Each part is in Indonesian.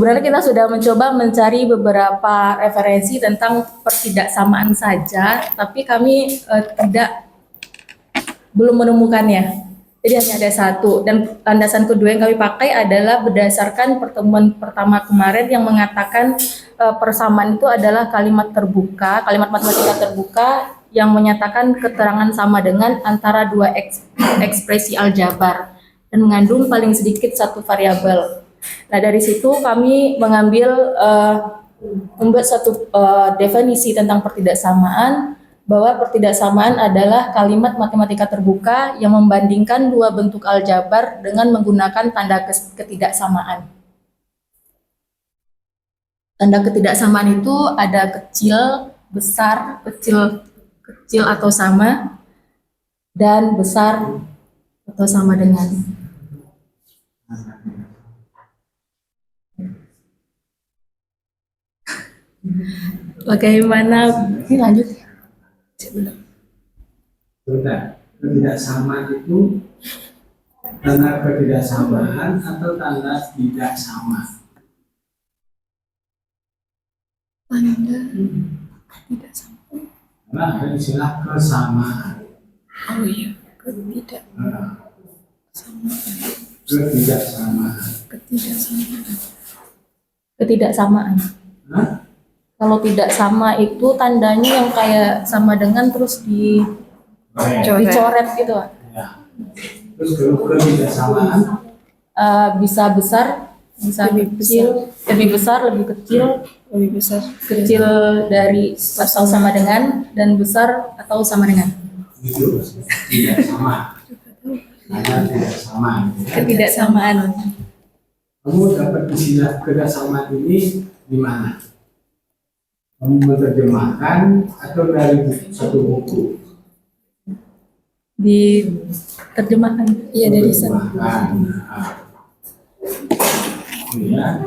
Sebenarnya kita sudah mencoba mencari beberapa referensi tentang pertidaksamaan saja, tapi kami belum menemukannya. Jadi hanya ada satu, dan landasan kedua yang kami pakai adalah berdasarkan pertemuan pertama kemarin yang mengatakan persamaan itu adalah kalimat terbuka, kalimat matematika terbuka yang menyatakan keterangan sama dengan antara dua ekspresi aljabar dan mengandung paling sedikit satu variabel. Nah, dari situ kami membuat satu definisi tentang pertidaksamaan, bahwa pertidaksamaan adalah kalimat matematika terbuka yang membandingkan dua bentuk aljabar dengan menggunakan tanda ketidaksamaan. Tanda ketidaksamaan itu ada kecil, besar, kecil atau sama, dan besar atau sama dengan. Bagaimana? Ini lanjut. Sebentar, ketidaksamaan itu tanda ketidaksamaan atau tanda tidak sama? Tanda tidak sama. Karena ada istilah kesamaan. Oh iya, ketidaksamaan. Ketidaksamaan. Hah? Kalau tidak sama itu tandanya yang kayak sama dengan terus dicoret gitu. Ya. Terus kalau ketidaksamaan Bisa besar, bisa kecil, lebih besar, lebih kecil, kecil dari atau sama dengan, dan besar atau sama dengan. itu tidak sama. Karena tidak sama. Ketidaksamaan. Kamu dapat istilah ketidaksamaan ini di mana? Kamu menerjemahkan atau dari satu buku? Di terjemahkan. Iya, dari sana. Ya.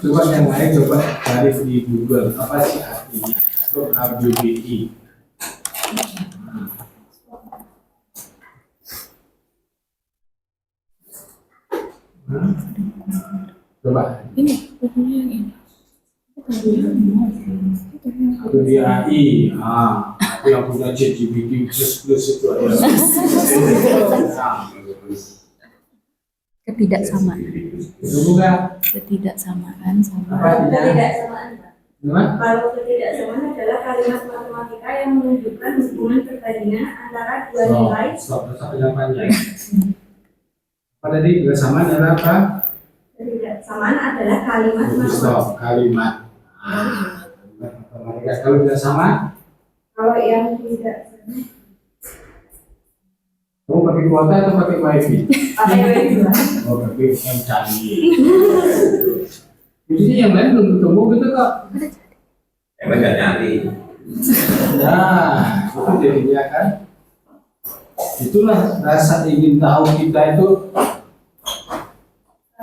Coba yang lain coba cari di Google apa sih artinya atau KBBI. Coba. Ini bukunya yang ini. Atau di AI, aku yang punya ChatGPT plus itu ada. Ketidaksamaan. Itu bukan Ketidaksamaan sama. Ketidaksamaan. Gimana? Kalau ketidaksamaan adalah kalimat matematika yang menunjukkan hubungan perbandingan antara dua nilai. Stop, yang panjang. Apa tadi ketidaksamaan adalah apa? Ketidaksamaan adalah kalimat Stop, kalimat. Kalimat matematika. Kalau tidak sama, Kalau yang tidak kamu pakai kuota atau pakai wifi? pakai WiFi. Oh, pakai yang canggih. Jadi yang lain belum ketemu gitu kok. Emang nggak nyari. Nah, itu jadinya kan. Itulah rasa ingin tahu kita itu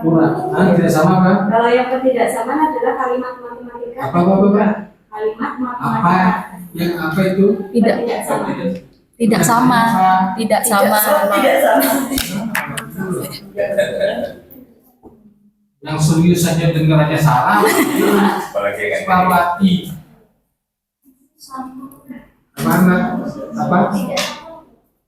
kurang. Tidak sama kan? Kalau yang ketidaksamaan adalah kalimat matematika. Apa? Kalimat Apa? matematika. Yang apa itu? Tidak Tidak sama. tidak sama. Tidak sama. Yang serius saja dengar aja salah. Apalagi yang Pawati. Mana? Apa?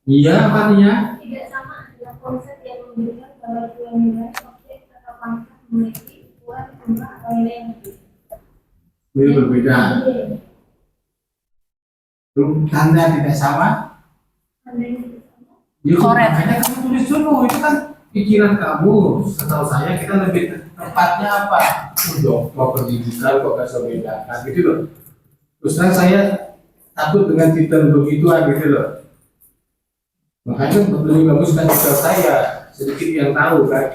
Iya, apa artinya? Tidak sama adalah konsep yang menunjukkan bahwa dua nilai objek atau pangkat memiliki ukuran jumlah atau nilai yang lebih. Ini berbeda. Tanda tidak sama? Ya, Korek. makanya kamu tulis dulu, itu kan pikiran kamu. Setahu saya kita lebih tepatnya apa? Dokter pendidikan kok bisa bedakan gitu loh. Terus terang saya takut dengan titel begituan gitu loh. Makanya lebih bagus kan titel saya sedikit yang tahu kan.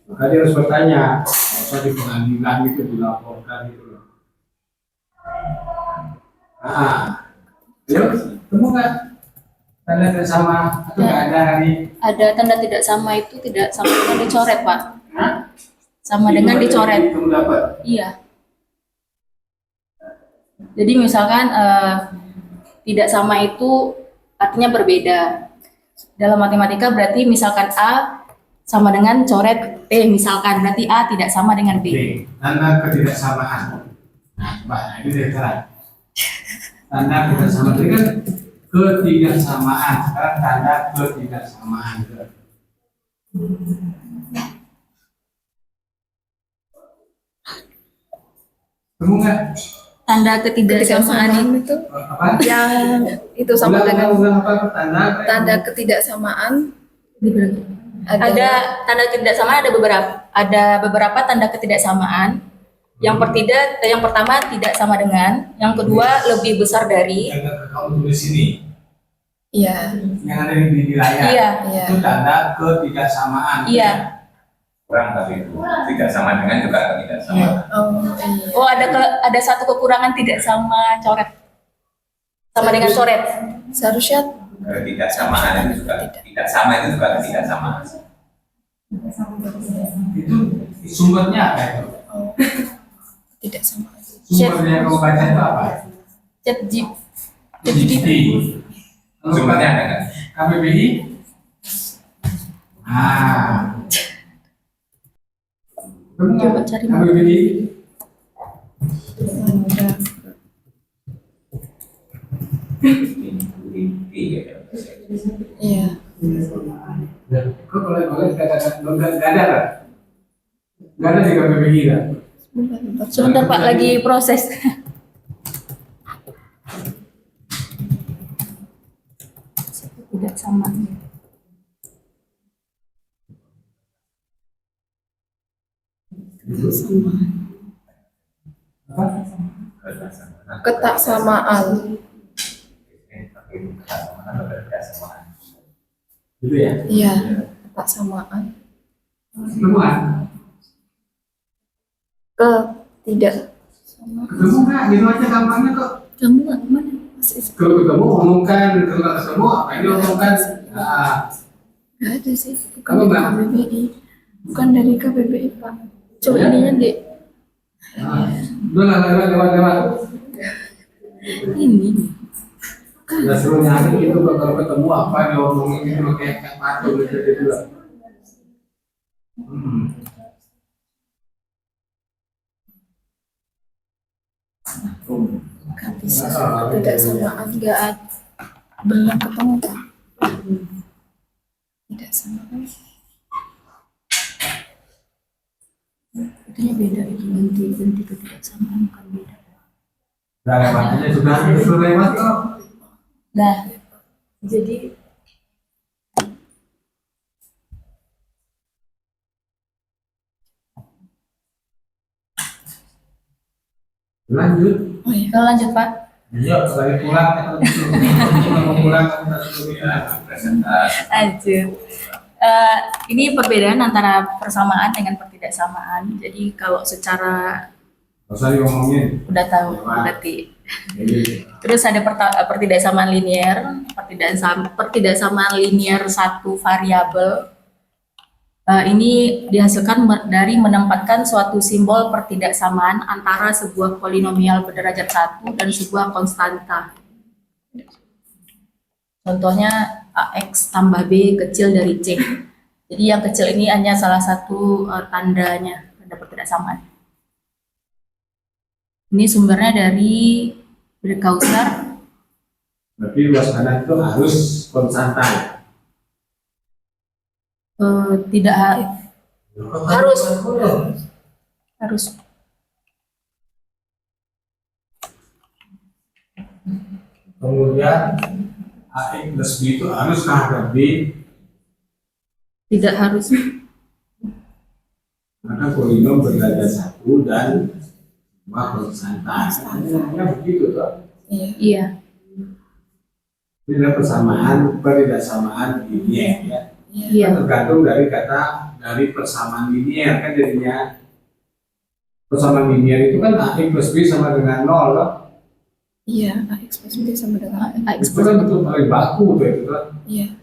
Makanya harus bertanya, nggak usah di pengadilan gitu dilaporkan gitu loh. Ayo, temu nggak? Tanda tidak sama atau nggak ada hari? Ada tanda tidak sama itu tidak sama dengan dicoret, Pak. Hah? Sama dengan dicoret. Kamu dapat? Iya. Jadi misalkan tidak sama itu artinya berbeda. Dalam matematika berarti misalkan A sama dengan coret T misalkan, berarti A tidak sama dengan B. Oke, tanda ketidaksamaan. Nah, Mbak, ini dia terang. Tanda ketidaksamaan ini kan ketidaksamaan. Sekarang tanda ketidaksamaan. Temu nggak? Tanda ketidaksamaan itu Apa? yang itu sama dengan Ulang apa? Tanda apa? tanda ketidaksamaan ada tanda ketidaksamaan, ada beberapa tanda ketidaksamaan. Yang pertama tidak sama dengan, yang kedua lebih besar dari. Yang kamu tulis ini, iya yang ada di layar. Iya. iya Itu tanda ketidaksamaan. Iya. Kurang tapi itu tidak sama dengan juga tidak sama. oh iya Oh, ada satu kekurangan tidak sama coret. Sama dengan coret. seharusnya Ketidaksamaan itu juga tidak sama, itu juga tidak sama. Itu sumbernya apa itu? oh, tidak sama Sumbernya yang kamu baca itu apa? Chat GPT. Kalau Sumbernya ada nggak? KBBI? Ah. Kamu Coba nggak cari. KBBI? Iya. iya Kok kalau nggak ada kan? Nggak ada di KBBI kan? Sebentar Pak, lagi proses. Tidak sama. Apa? ketaksamaan Gitu ya? iya ketaksamaan Ketemuan? tidak Ketemu nggak? Gitu aja gampangnya kok. Kamu nggak kemana? Kalau ketemu omongkan, kalau nggak ketemu apa ini omongkan? Nah, nggak ada sih bukan Kamu dari nggak? KBBI bukan dari KBBI Pak coba Ya? ininya dek nah. Udah lah, lewat. Ini. Udah suruh nyari gitu kalau ketemu apa diomongin gitu kayak patung gitu lah. nggak bisa tidak samaan nggak ada belum ketemu Pak tidak samaan Katanya beda itu ganti ketidaksamaan bukan beda. Udah lewat aja sudah lewat kok. Nah, jadi Lanjut. oh iya kalau lanjut Pak. Iya, balik pulang kan mau pulang kan Ya, presentasi. Lanjut. Ini perbedaan antara persamaan dengan pertidaksamaan. Jadi kalau secara nggak usah diomongin. udah tahu berarti. Jadi Terus ada pertidaksamaan linear, pertidaksamaan linear satu variabel. Ini dihasilkan dari menempatkan suatu simbol pertidaksamaan antara sebuah polinomial berderajat 1 dan sebuah konstanta. Contohnya AX tambah B kecil dari C. Jadi yang kecil ini hanya salah satu tandanya, tanda pertidaksamaan. Ini sumbernya dari Berkausar. berarti luas kanan itu harus konstanta. Tidak harus. Kemudian AX plus B itu harus ada B Tidak harus. karena polinom berderajat 1 dan semua konstanta. Sebenarnya begitu toh. iya Iya. Ini adalah pertidaksamaan linear ya. Iya. Kan tergantung dari persamaan linear kan jadinya persamaan linear itu kan AX plus B sama dengan 0 loh. iya AX plus B sama dengan AX Itu kan betul paling baku tuh itu kan. iya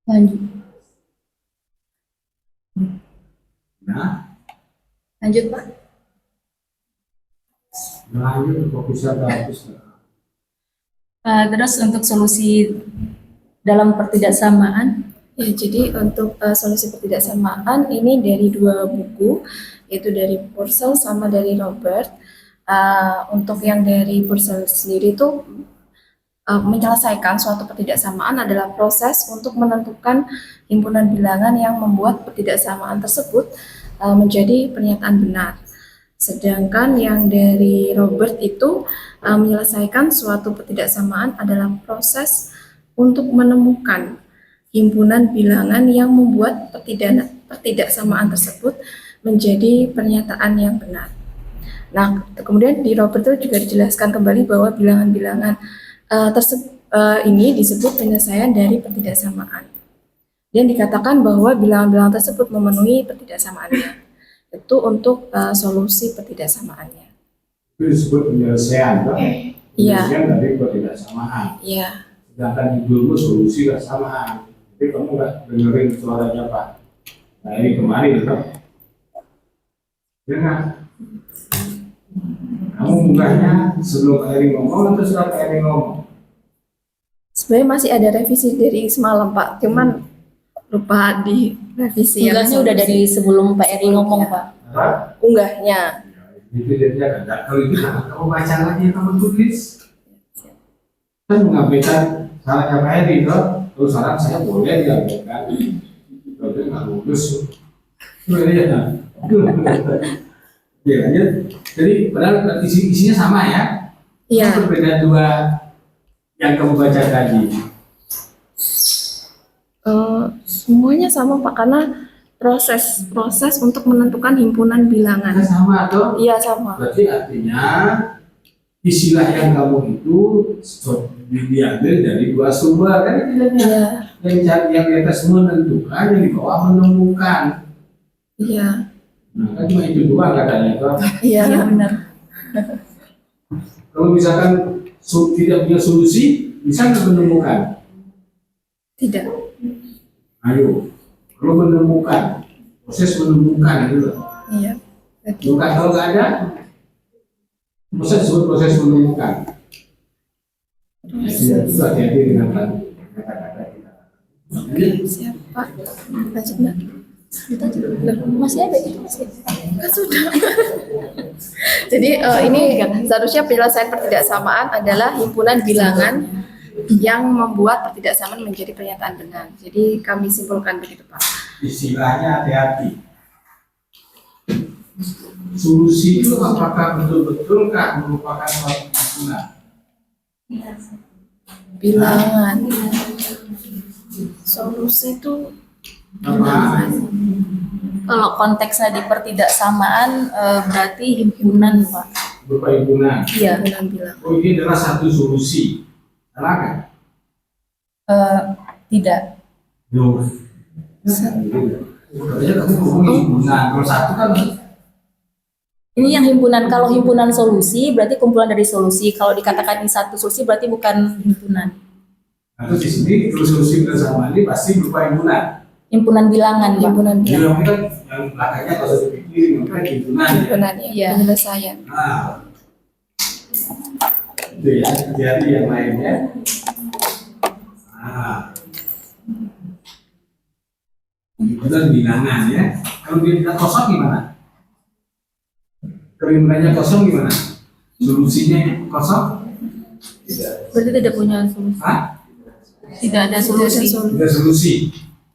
Lanjut. Lanjut Pak. Lanjut fokusnya bagus. Terus untuk solusi dalam pertidaksamaan, Ya, jadi untuk solusi ketidaksamaan ini dari dua buku, yaitu dari Purcell sama dari Robert. Untuk yang dari Purcell sendiri itu menyelesaikan suatu ketidaksamaan adalah proses untuk menentukan himpunan bilangan yang membuat ketidaksamaan tersebut menjadi pernyataan benar. Sedangkan yang dari Robert itu menyelesaikan suatu ketidaksamaan adalah proses untuk menemukan himpunan bilangan yang membuat ketidaksamaan tersebut menjadi pernyataan yang benar. Nah, kemudian di Robert itu juga dijelaskan kembali bahwa bilangan-bilangan ini disebut penyelesaian dari ketidaksamaan. Dan dikatakan bahwa bilangan-bilangan tersebut memenuhi ketidaksamaannya. Itu untuk solusi ketidaksamaannya. Itu disebut penyelesaian, kan? Iya. Penyelesaian dari ketidaksamaan. Iya. Sedangkan judulmu solusi kesamaan. Jadi kamu nggak dengerin suaranya Pak. Nah ini kemarin kan. Ya nggak? Kamu bukannya sebelum Kak Eri ngomong atau setelah Kak Eri ngomong? Sebenarnya masih ada revisi dari semalam Pak, cuman lupa di revisi yang tugasnya udah dari sebelum Pak Eri ngomong Pak. Apa? unggahnya. Itu jadinya kan. Kalau itu kamu baca lagi kamu tulis. Kan mengampaikan salahnya Pak Eri toh. Terus saran saya boleh diampaikan. Kalau dia nggak lulus. Boleh ya. Ya lanjut. Jadi padahal isinya sama ya. Iya. Apa perbedaan dua yang kamu baca tadi? Semuanya sama Pak, karena proses untuk menentukan himpunan bilangan. Kan sama toh? Iya sama. Berarti artinya istilah yang kamu itu diambil dari dua sumber kan istilahnya. Iya. Yang di atas menentukan, yang di bawah menemukan. Iya. Nah kan cuma itu dua katanya toh. Iya. Iya benar. Kalau misalkan tidak punya solusi, bisa nggak menemukan? Tidak. Ayo, kalau menemukan, proses menemukan itu loh. Iya. Bukan kalau nggak ada, proses disebut proses menemukan. Nah, itu hati-hati dengan kata-kata kita. Jadi, Siapa? Lanjut Mbak. Kita juga masih ada itu masih. Kan sudah. Jadi ini seharusnya penyelesaian ketidaksamaan adalah himpunan bilangan yang membuat ketidaksamaan menjadi pernyataan benar. Jadi kami simpulkan begitu Pak. istilahnya hati-hati. Solusi itu apakah betul-betulkah merupakan suatu himpunan? Bilangan. Solusi itu Apa? Kalau konteksnya di pertidaksamaan berarti himpunan Pak. Berupa himpunan. Iya. himpunan bilangan. Oh ini adalah satu solusi. Salah kan? Tidak. Loh. Katanya kamu ngomong himpunan. Kalau satu kan Ini yang himpunan. Kalau himpunan solusi berarti kumpulan dari solusi. Kalau dikatakan ini satu solusi berarti bukan himpunan. nah, terus di sini terus solusi bersama ini pasti berupa himpunan. Himpunan bilangan Pak. Himpunan Jadi bilangan. yang kan yang belakangnya kalau saya pikirin mungkin himpunan. Ya. Himpunan ya. Iya. Penyelesaian. Nah, itu ya, jadi yang lainnya. Nah, himpunan bilangan ya. Kalau dia tidak kosong gimana? Kalau himpunannya kosong gimana? Solusinya kosong? Berarti tidak punya solusi. Hah? Tidak ada solusi. Tidak solusi.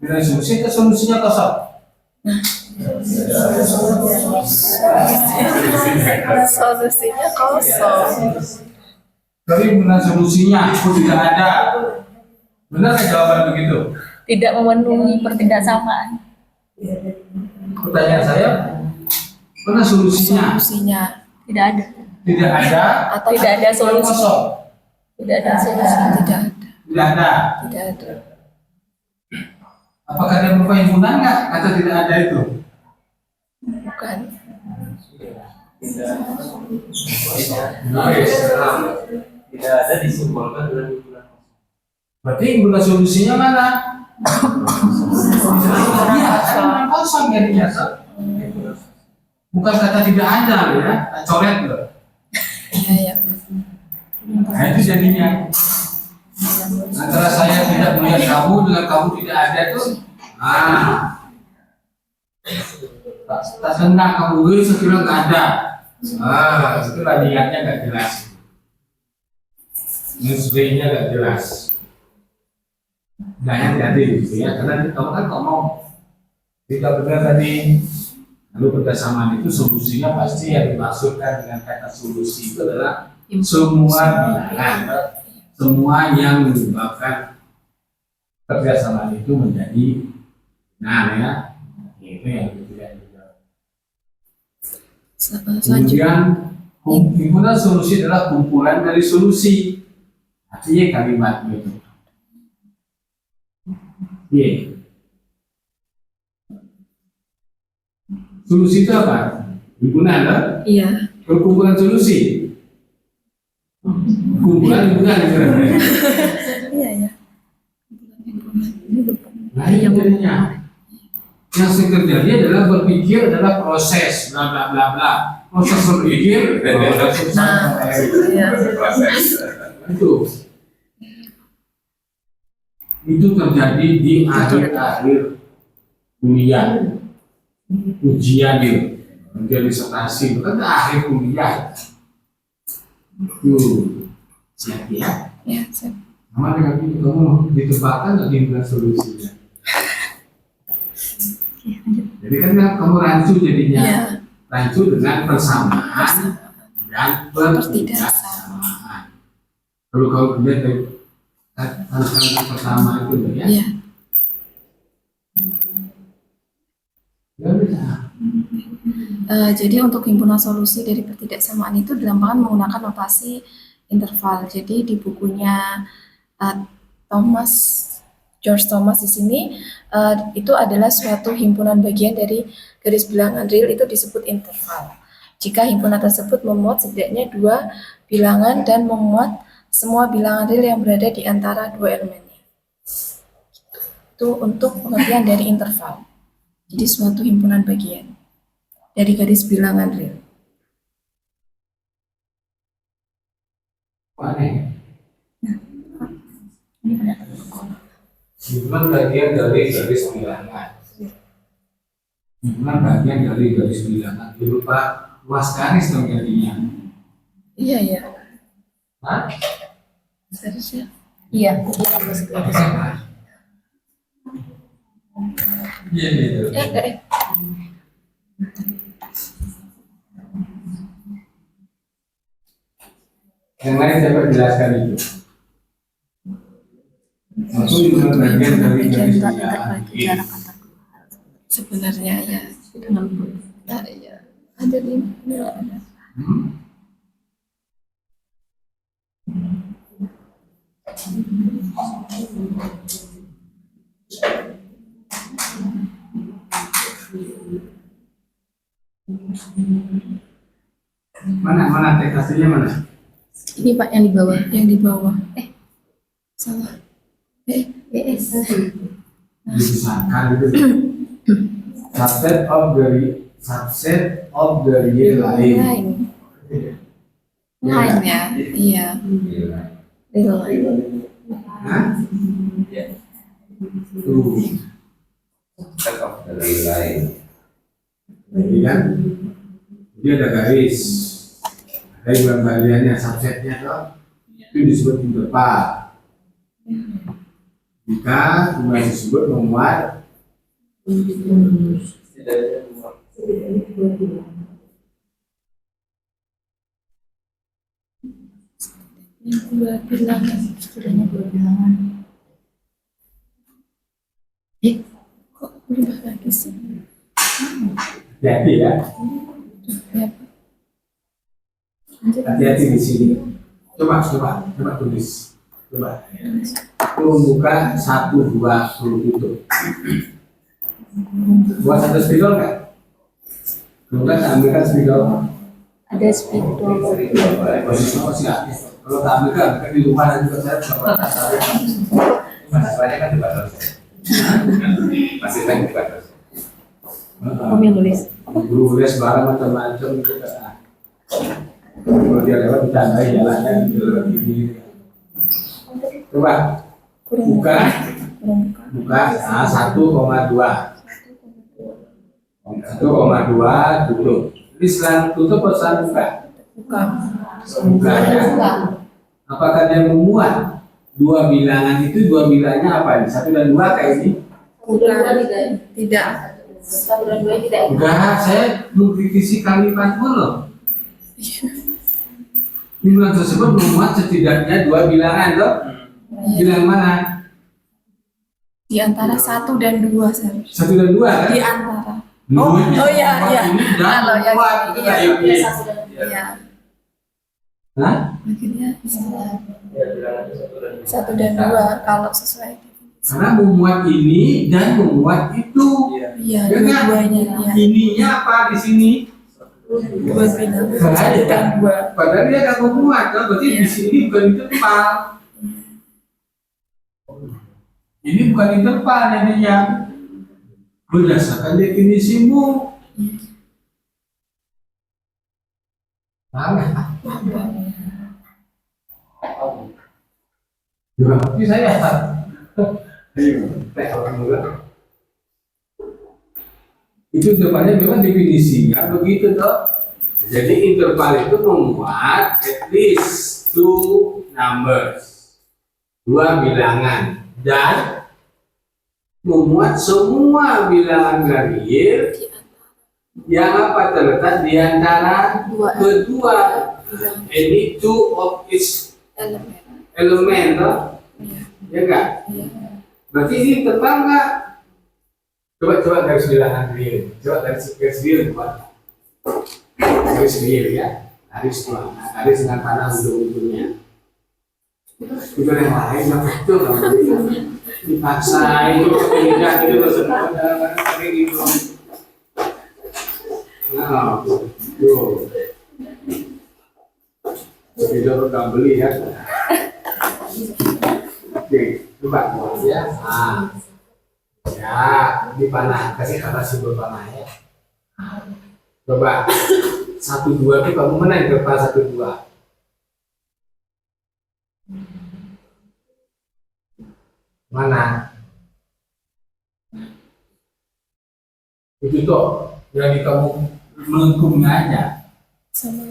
Tidak solusi, itu solusinya kosong. Solusinya kosong. Tapi benar solusinya, aku tidak ada. Benar nggak jawaban begitu? Tidak memenuhi pertidaksamaan. Pertanyaan saya, mana solusinya? Solusinya Tidak ada. Tidak ada. atau Tidak ada solusi. Kosong. Tidak ada solusi. tidak ada. Tidak ada. Tidak ada. Apakah dia berupa himpunan nggak? Atau tidak ada itu? Bukan. Tidak ada disimbolkan dengan himpunan. Berarti himpunan solusinya mana? Iya, kan kosong jadinya. Sob. Bukan kata tidak ada ya, coret loh. Iya, ya. Nah itu jadinya antara saya tidak melihat kamu dengan kamu tidak ada tuh, tak tendang kamu gue sekira nggak ada, itu niatnya nggak jelas, musrinya nggak jelas. Nah yang jadi gitu ya, karena kamu kan ngomong tidak benar tadi. Lalu kebersamaan itu solusinya pasti yang dimaksudkan dengan kata solusi itu adalah semua bilangan, semua yang menyebabkan kerjasama itu menjadi ya, itu yang tidak dijawab. Kemudian himpunan solusi adalah kumpulan dari solusi, artinya kalimat itu. Solusi itu apa? Himpunan, kan? Iya. Kumpulan solusi. Kumpulan kira-kira. Iya, ya. Nah, yang jadinya yang terjadi adalah berpikir adalah proses, bla bla bla bla. Proses berpikir, proses itu terjadi di akhir-akhir kuliah. Ujian itu, menjadi disertasi itu kan akhir kuliah. Siap ya? Ya, siap. Sama dengan itu kamu ditebakkan nggak himpunan solusinya? Jadi kan kamu rancu jadinya, Ya. rancu dengan persamaan dan pertidaksamaan. Kalau kau lihat dari kalimat pertama itu ya. Iya. Jadi untuk himpunan solusi dari pertidaksamaan itu dilambangkan menggunakan notasi interval. Jadi di bukunya George Thomas di sini itu adalah suatu himpunan bagian dari garis bilangan real itu disebut interval. Jika himpunan tersebut memuat setidaknya 2 bilangan dan memuat semua bilangan real yang berada di antara 2 elemennya. Itu untuk pengertian dari interval. Jadi suatu himpunan bagian dari garis bilangan real. Aneh. Himpunan bagian dari garis bilangan. Himpunan bagian dari garis bilangan. Berupa luas garis dong jadinya. Iya, ya. Hah? Seharusnya. Iya. Iya gitu. Yang lain dapat jelaskan itu. Satu himpunan bagian dari garis bilangan. Sebenarnya ya dengan ya ada di ada. Mana tekasnya mana? Ini Pak yang di bawah. Yang di bawah. Salah. Dibesarkan itu. Subset of the real line. Line ya. Iya. Real line. Hah? Tuh. Set of the real line. Jadi kan, dia ada garis, ada yang bagiannya, subsetnya toh, itu disebut interval. Jika jumlah tersebut memuat Dua bilangan. Setidaknya 2 bilangan. Kok berubah lagi sih? hati-hati ya, Ya. hati-hati di sini. Coba tulis, coba. Itu membuka 120 itu. Buat satu spidol nggak? Bukan, ambilkan spidol. Ada spidol. Posisi masih aktif. Kalau tak ambilkan, kan di rumah dan juga saya coba. Mahasiswanya kan dibatasi. Masih kan dibatasi. Om yang nulis. guru les barang macam-macam gitu kan. Kalau dia lewat ditandai jalannya gitu loh. Coba buka, buka, nah, 1,2 tutup. Ini setelah tutup atau setelah buka? Buka. Buka ya. Apakah dia memuat dua bilangan itu? Dua bilangnya apa? 1 dan 2 kayak ini? Bukan. Tidak. 1 dan 2 tidak. Enggak, saya mengkritisi kalimatmu loh. Bilangan tersebut memuat setidaknya dua bilangan loh. Bilangan mana? Di antara 1 dan 2 seharusnya. 1 dan 2 kan? Di antara. Oh, iya, iya. Ini dan Kalau yang memuat ini, itu iya, kayak ini. Iya. Hah? Akhirnya bisa Ya, bilangan 1 dan 2 kalau sesuai. Karena memuat ini dan memuat itu. Iya, Ya kan? dua-duanya. Iya. Ininya apa di sini? Dua bilangan. 1 dan 2. Padahal dia akan memuat, kan? Berarti di sini bukan interval. Ini bukan interval jadinya. Berdasarkan definisimu. Paham ya? Juga ngerti saya. Ayo, teh orang dulu. Itu depannya memang definisinya begitu toh. Jadi interval itu memuat at least 2 numbers, 2 bilangan, dan memuat semua bilangan real yang apa terletak di antara kedua. Any two of its element toh. Ya enggak? Berarti ini interval enggak? Coba garis bilangan real. Coba garis real buat. Garis real ya. Garis dua. Garis dengan panah ujung-ujungnya. Itu yang lain yang itu dipaksa itu pendidikan itu maksudnya kayak gitu. Nah, tuh. Tidak udah beli ya. Oke, coba ya. Nah. Ya, di panah, kasih simbol panah ya. Coba 1, 2 itu kamu menang interval 1, 2. Mana? Itu tuh yang di kamu melengkungnya aja.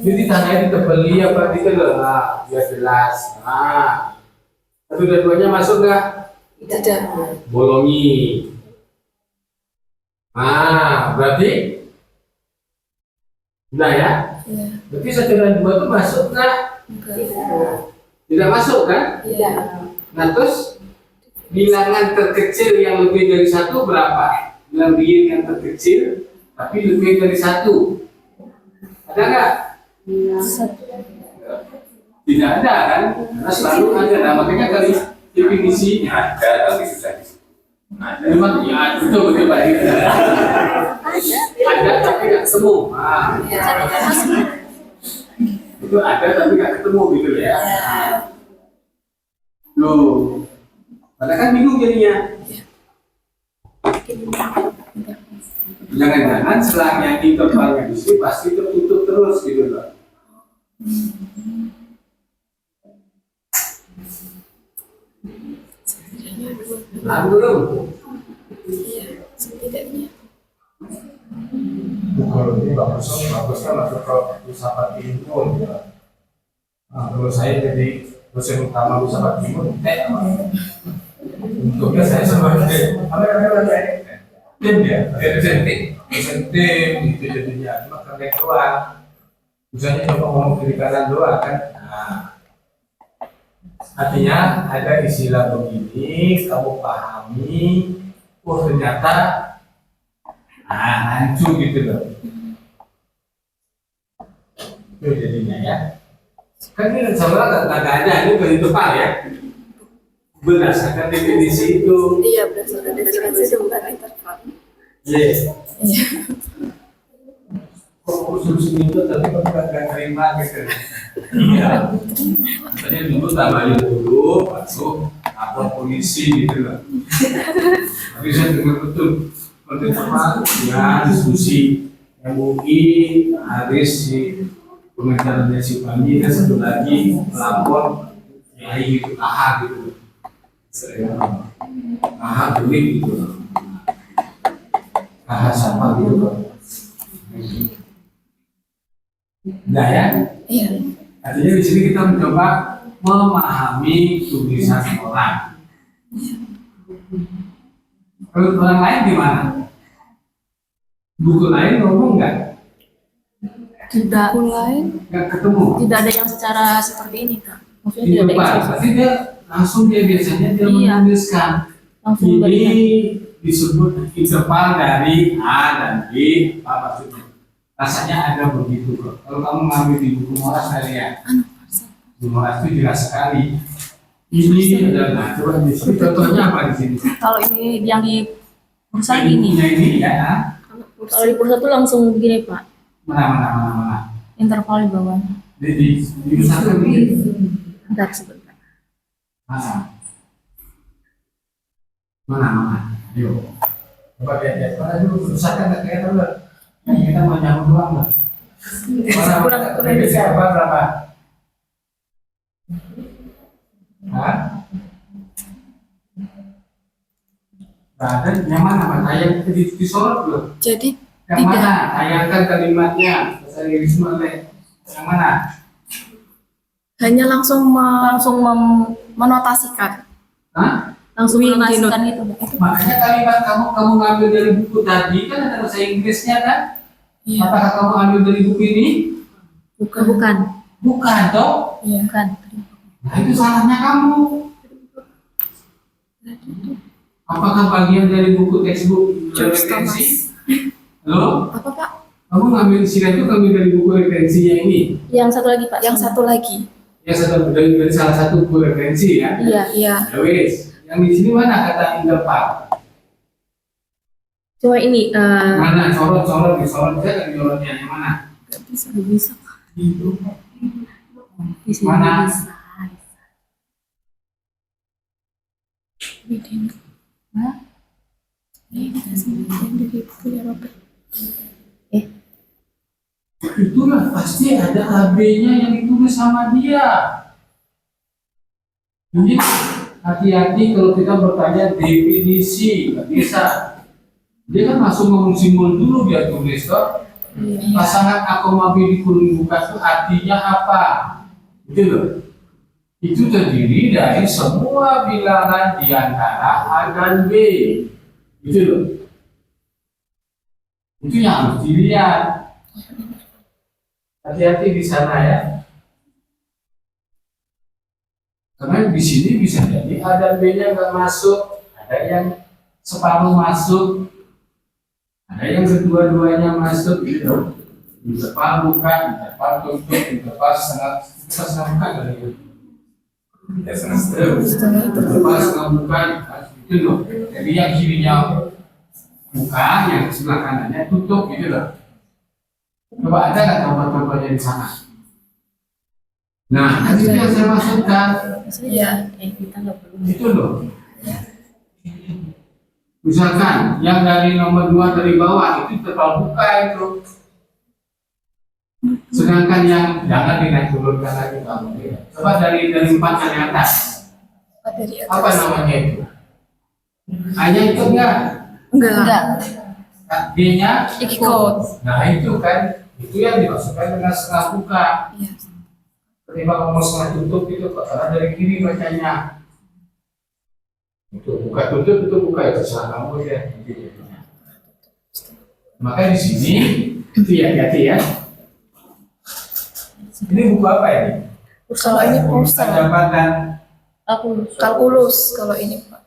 Jadi tanahnya ditebeli apa gitu loh, nah, biar jelas. Nah, 1 dan 2-nya masuk nggak? Tidak. Bolongi. Ah, berarti udah ya? Iya. Berarti 1 dan 2 itu masuk nggak? Tidak masuk kan? Iya. Nah terus bilangan terkecil yang lebih dari 1 berapa? Bilangan real yang terkecil tapi lebih dari 1. Ada nggak? Tidak ada kan? Karena selalu ada. Nah, makanya kali definisinya Ada tapi susah di sini. Ada. memang ya betul Pak. Ada tapi nggak ketemu. Nah, itu ada tapi nggak ketemu gitu ya. Loh, padahal kan bingung jadinya. Jangan-jangan selangnya intervalnya di sini pasti tertutup terus gitu loh. Nah, belum. Iya, setidaknya. Kalau ini bagusnya masuk ke filsafat ilmu. Nah, kalau saya jadi dosen utama filsafat ilmu, untuknya saya sebagai tim ya, dosen tim gitu jadinya. Cuma kerja doang. Misalnya coba ngomong kiri kanan doang kan. Nah, artinya ada istilah begini, kamu pahami, oh ternyata hancur gitu loh. Itu jadinya ya. Kan ini sebenarnya nggak ada, ini berintipal ya. Berdasarkan definisi itu. Iya, berdasarkan definisi itu bukan interval. Yes. Iya. Kok konsumsi itu tapi kok nggak terima gitu. Iya. Tadi dulu tambahin dulu, masuk lapor polisi gitu loh. Tapi saya dengar betul. Pertama ya diskusi MUI, Haris si pengacaranya si Panji, dan satu lagi pelapor Kiai gitu, AHA gitu. AHA Belik gitu. AHA siapa gitu. Nah ya, Iya. artinya di sini kita mencoba memahami tulisan orang. Kalau orang lain gimana? Buku lain ngomong nggak? Tidak, Buku lain Nggak ketemu. tidak ada yang secara seperti ini kak. Maksudnya Di tidak ada depan, yang berarti dia langsung dia biasanya dia Iya. menuliskan langsung ini berikan. disebut interval dari A dan B, apa maksudnya? Rasanya ada begitu kok. Kalau kamu ngambil di buku Moras kali ya, di Moras itu jelas sekali. Ini adalah, coba di sini contohnya apa di sini? Kalau ini yang di perusahaan ini, Ini ya, kalau di perusahaan itu langsung begini pak, mana. interval di bawah. Di misalkan ini. Bentar sebentar. Mana? Ayo. Coba lihat. Mana dulu misalkan nggak kelihatan nggak? Kita mau nyambung doang nggak? Mana? Berapa? Hah? Ada yang mana? Tayang disorot belum? jadi Yang Tidak. mana? Tayangkan kalimatnya. Bahasa Inggris oleh yang mana? hanya langsung menotasikan. Hah? Langsung Win menotasikan itu. Makanya kalimat kamu ngambil dari buku tadi kan ada bahasa Inggrisnya kan? Iya. Apakah kamu ambil dari buku ini? Bukan. Bukan. Bukan toh? Iya. Bukan. Nah itu salahnya kamu. Apakah bagian dari buku textbook George referensi? Thomas. Halo? Apa Pak? Kamu ngambil sila itu ngambil dari buku referensinya ini? Yang satu lagi pak. Yang satu lagi. Yang satu dari salah satu buku referensi ya? Iya. Iya. Ya wes. Yang di sini mana kata interval? Cuma ini. Mana sorot bisa nggak sorotnya yang mana? Nggak bisa. Bisa. Itu. Di sini Mana? bisa. Ini. Hah? Ini dikasih yang dari punya Robert. Itulah pasti ada AB-nya yang ditulis sama dia. Jadi hati-hati kalau kita bertanya definisi, nggak bisa. Dia kan langsung ngomong simbol dulu dia tulis toh. Pasangan A, B di kurung buka itu artinya apa? Gitu loh. Itu terdiri dari semua bilangan di antara A dan B. Gitu loh. Itu yang harus dilihat. Hati-hati di sana ya. Karena di sini bisa jadi A dan B-nya nggak masuk, ada yang separuh masuk, ada yang kedua-duanya masuk gitu. Interval buka, interval tutup, interval setengah buka kali ya. Ya semester. Interval setengah buka, itu loh. Jadi yang kirinya buka, yang sebelah kanannya tutup gitu loh. Coba ada nggak contoh-contohnya di sana? Nah, itu yang saya maksudkan. Iya. Kita nggak perlu. Itu loh. Misalkan yang dari nomor 2 dari bawah itu terbuka itu. Sedangkan yang jangan dinaik turunkan lagi kamu. Coba dari 4 kali atas. Dari atas. Apa namanya itu? Hanya itu enggak? Enggak. D-nya Ikut. Nah itu kan, itu yang dimasukkan dengan setengah buka. Iya. Ketika kamu setengah tutup itu karena dari kiri bacanya. Itu buka tutup itu buka itu terserah kamu ya. Maka di sini itu ya hati-hati ya. Ini buku apa ini? Kalau ini pulsa. Pendapatan. Aku Kalkulus kalau ini Pak.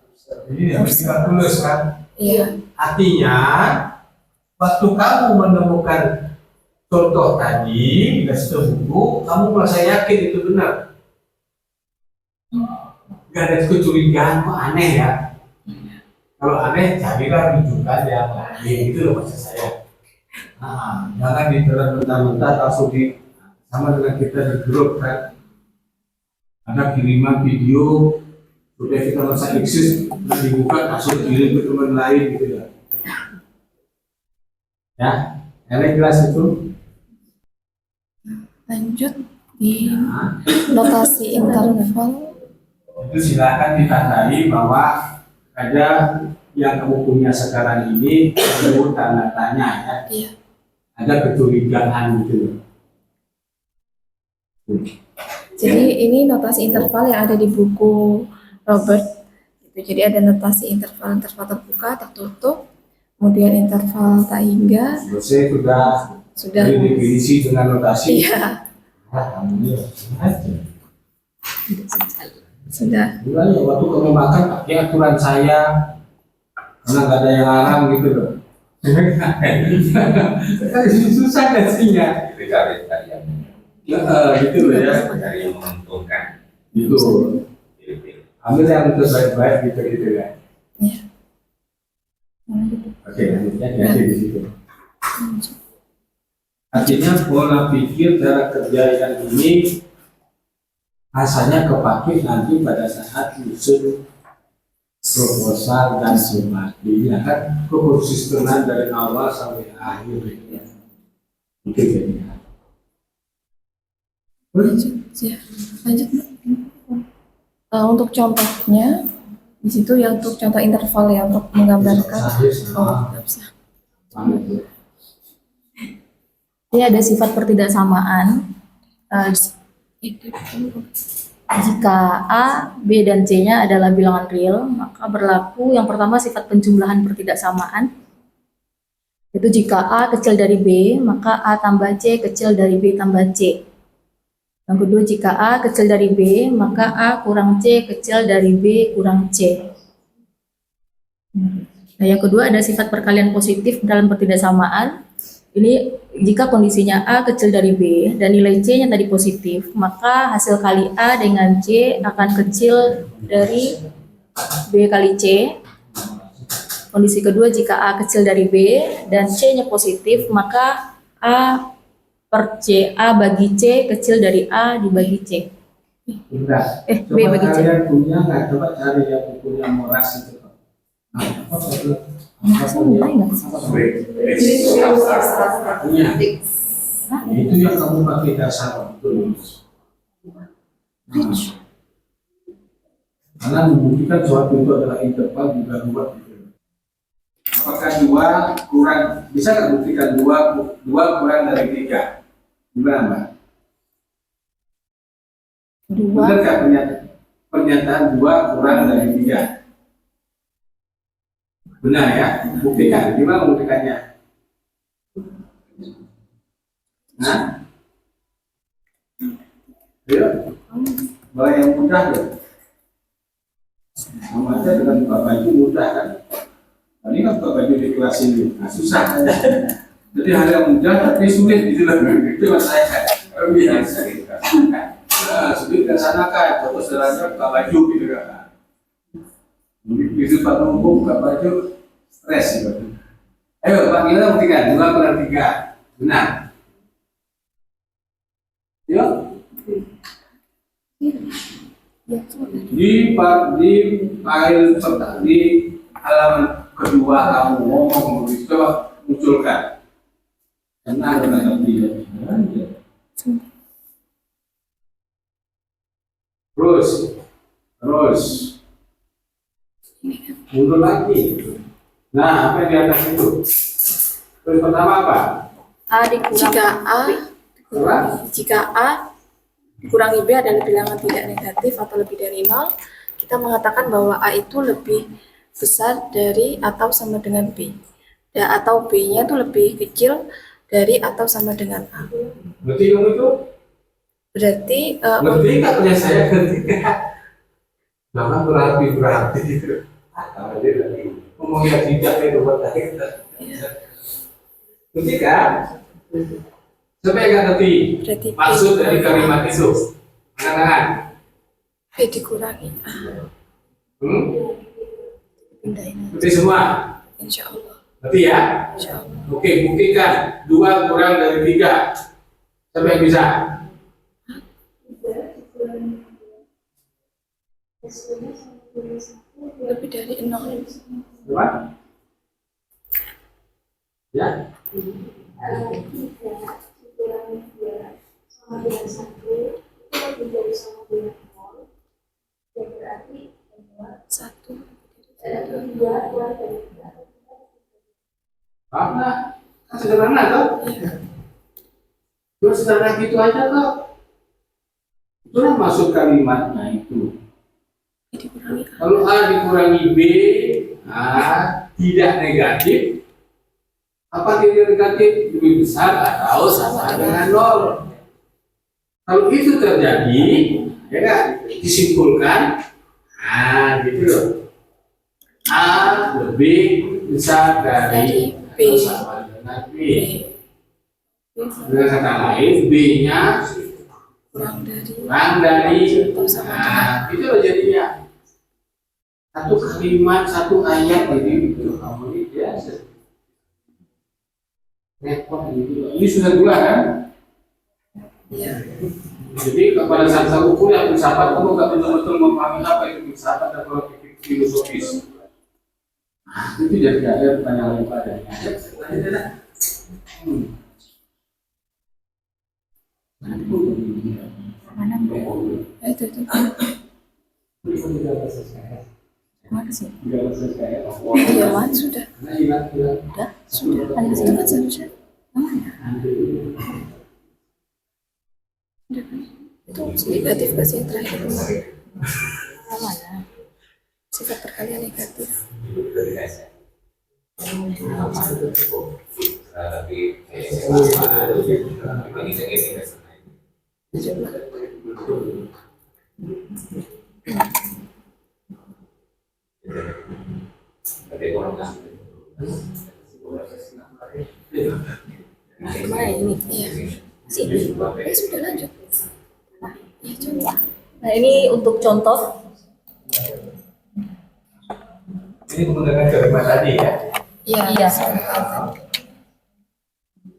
Ini harus kalkulus kan. Iya. Artinya waktu kamu menemukan contoh tadi di satu buku, kamu merasa yakin itu benar. Gak ada kecurigaan kok aneh ya. Kalau aneh carilah rujukan yang lain itu loh maksud saya. Nah, jangan ditelan mentah-mentah langsung di sama dengan kita di grup kan. Ada kiriman video sudah kita merasa eksis dan dibuka langsung kirim ke teman lain gitu ya. Ya, Yang jelas itu. Lanjut di Nah, notasi interval. itu silakan ditandai bahwa ada yang kamu punya sekarang ini perlu tanda tanya ya. Iya. Ada kecurigaan gitu. Jadi ini notasi interval yang ada di buku Robert. Gitu. Jadi ada notasi interval terbuka, tertutup, kemudian interval tak hingga. Selesai Sudah. dari definisi dengan notasi. Iya. Kamu ini aja. Sudah. Mulai waktu kamu makan pakai aturan saya, karena nggak ada yang larang gitu loh. Susah nasinya. Itu cari yang Ya, gitu loh ya. cari yang menguntungkan. Gitu. Pilih-pilih. Ambil yang terbaik-baik gitu ya. Iya. Oke, lanjutnya jadi di situ. Artinya pola pikir cara kerja yang ini rasanya kepake nanti pada saat nyusun proposal dan sebagainya kan konsistenan dari awal sampai akhir gitu. Itu jadinya. Lanjut. Ya. Lanjut. Mbak. Untuk contohnya di situ ya untuk contoh interval ya untuk menggambarkan. Oh, nggak usah. Ini ada sifat pertidaksamaan. Jika A, B, dan C-nya adalah bilangan real, maka berlaku yang pertama sifat penjumlahan pertidaksamaan. Itu jika A kecil dari B, maka A tambah C kecil dari B tambah C. Yang kedua, jika A kecil dari B, maka A kurang C kecil dari B kurang C. Nah, yang kedua ada sifat perkalian positif dalam pertidaksamaan. Ini jika kondisinya A kecil dari B dan nilai C-nya tadi positif, maka hasil kali A dengan C akan kecil dari B kali C. Kondisi kedua, jika A kecil dari B dan C-nya positif, maka A per C, A bagi C kecil dari A dibagi C. Enggak. B Coba bagi C. kalian punya nggak? Coba cari yang punya moras itu. Apa itu? Saya mulai nggak? Punya. Itu yang kamu pakai dasar waktu. Karena membuktikan suatu itu adalah interval juga dua. Apakah dua kurang, bisa nggak buktikan dua kurang dari tiga? Gimana Mbak? Dua. Benar nggak pernyataan dua kurang dari tiga? Benar ya? Buktikan. Gimana buktikannya? Nah, ayo, bawa yang mudah dong. Sama aja dengan buka baju mudah kan? Ini kan buka baju di kelas ini, nah, susah. Jadi hal yang mudah tapi sulit gitu loh. Itu mas saya. Biasa gitu kan. Nah, sulit ke sana kan, contoh sederhana buka baju gitu kan. Begitu Pak Nunggu buka baju, stres gitu. Ayo Pak Gila buktikan, 2 kurang 3. Benar. Yuk. Di file di halaman kedua kamu ngomong, coba munculkan. Karena ada tidak. Terus mundur lagi. Nah, apa yang di atas itu? Terus pertama apa? A dikurang Jika A dikurangi B adalah bilangan tidak negatif atau lebih dari 0, kita mengatakan bahwa A itu lebih besar dari atau sama dengan B. Dan atau B-nya itu lebih kecil dari atau sama dengan A. Berarti kamu itu? Berarti Berarti nggak punya saya ketika nama berarti gitu. Kalau dia tadi ngomongnya tidak itu buat kita. Berarti kan? Siapa yang nggak ngerti berarti B maksud dari kalimat itu? Tangan. B dikurangi A. Pindahin aja. Berarti semua? Insya Allah. Berarti ya? Insya Allah. Oke, buktikan 2 kurang dari 3. Siapa yang bisa? Lebih dari 0. Coba. Ya? tiga dikurangi dua sama dengan satu itu lebih dari sama dengan nol. Ya berarti Satu. dua kurang dari tiga. Karena kan sederhana kan? Terus sederhana gitu aja kok. Itulah maksud kalimatnya itu. Dikurangi A. Kalau A dikurangi B, tidak negatif. Apa tidak negatif? Lebih besar atau sama dengan nol. Kalau itu terjadi, ya kan? Disimpulkan, gitu loh. A lebih besar dari B. atau sama dengan B. Dengan kata lain, B-nya Kurang dari kurang dari, itu loh jadinya. Satu kalimat, satu ayat, jadi itu kamu ini biasa. Repot gitu. Ini sudah dua kan? Iya. Jadi kepada satu ukur yang filsafat, kamu nggak betul-betul memahami apa itu filsafat dan kalau filosofis. Itu jadi ada pertanyaan yang padanya. Mana Bu? Itu. Mana sih? Iya, Wan, sudah. Udah, sudah. Ada Itu satu. kan seharusnya. Mana? Udah kan? Itu negatif kasih yang terakhir. Mana? Sifat perkalian negatif. Tapi ini saya Mana ini? Iya. Sini. Sudah lanjut. Ya, coba. Nah, ini untuk contoh. Ini menggunakan teorema tadi ya. Iya.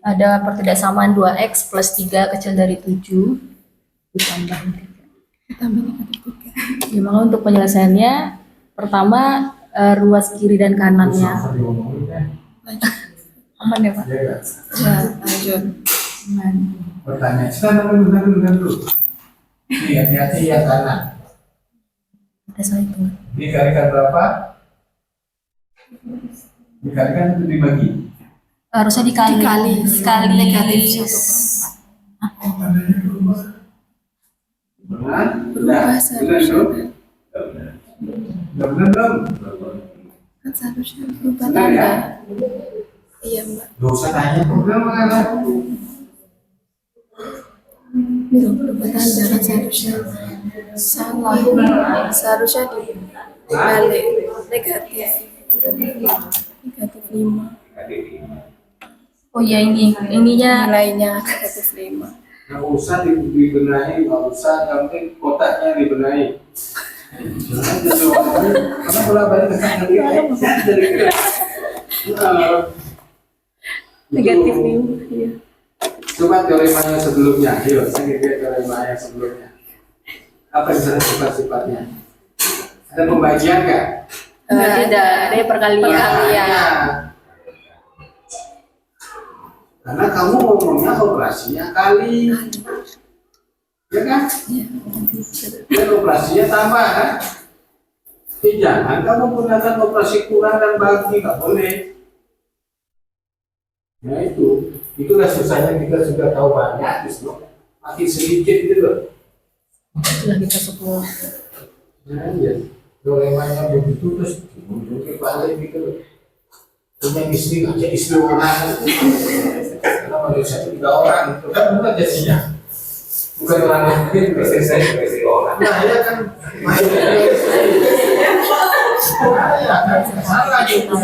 Ada pertidaksamaan 2x plus 3 kecil dari 7 ditambah 3. Tambah negatif 3. Gimana untuk penyelesaiannya? Pertama, ruas kiri dan kanannya. Lanjut. Aman ya Pak? Ya, lanjut. Aman. Pertanyaan, sekarang benar dulu. Ini hati-hati yang kanan. Ada saya itu. Dikalikan berapa? Dikalikan itu dibagi. Harusnya dikali negatif 1/4. Benar? Berubah Benar seharusnya. dong? Benar belum? Kan seharusnya berubah Benar ya? tanda. Iya, Mbak. Gak usah tanya program mana. Belum berubah tanda kan seharusnya. Salah. Seharusnya dibalik negatif. Negatif 5. Oh ya ininya Nilainya negatif 5. Gak usah dibenahi, gak usah, yang penting kotaknya dibenahi. Karena kalau balik ke sana dari negatif 5. Iya. Coba teoremanya sebelumnya, yuk saya lihat teorema yang sebelumnya. Apa di sana sifat-sifatnya? Ada pembagian nggak? Tidak, ada perkalian. Karena kamu ngomongnya operasinya kali, ya kan? Iya. Dan operasinya tambah kan? Jangan kamu gunakan operasi kurang dan bagi, nggak boleh. Nah itulah susahnya kita sudah tahu banyak, justru makin sedikit gitu loh. Itulah kita sekolah. Nah iya, teoremanya begitu terus munculnya balik gitu loh. Punya istri ngajak istri orang, karena manusia itu 3 orang, itu kan benar jadinya. Bukan orang lain, istri saya juga istri orang. Nah ya kan, maksudnya ya kan, salah juga.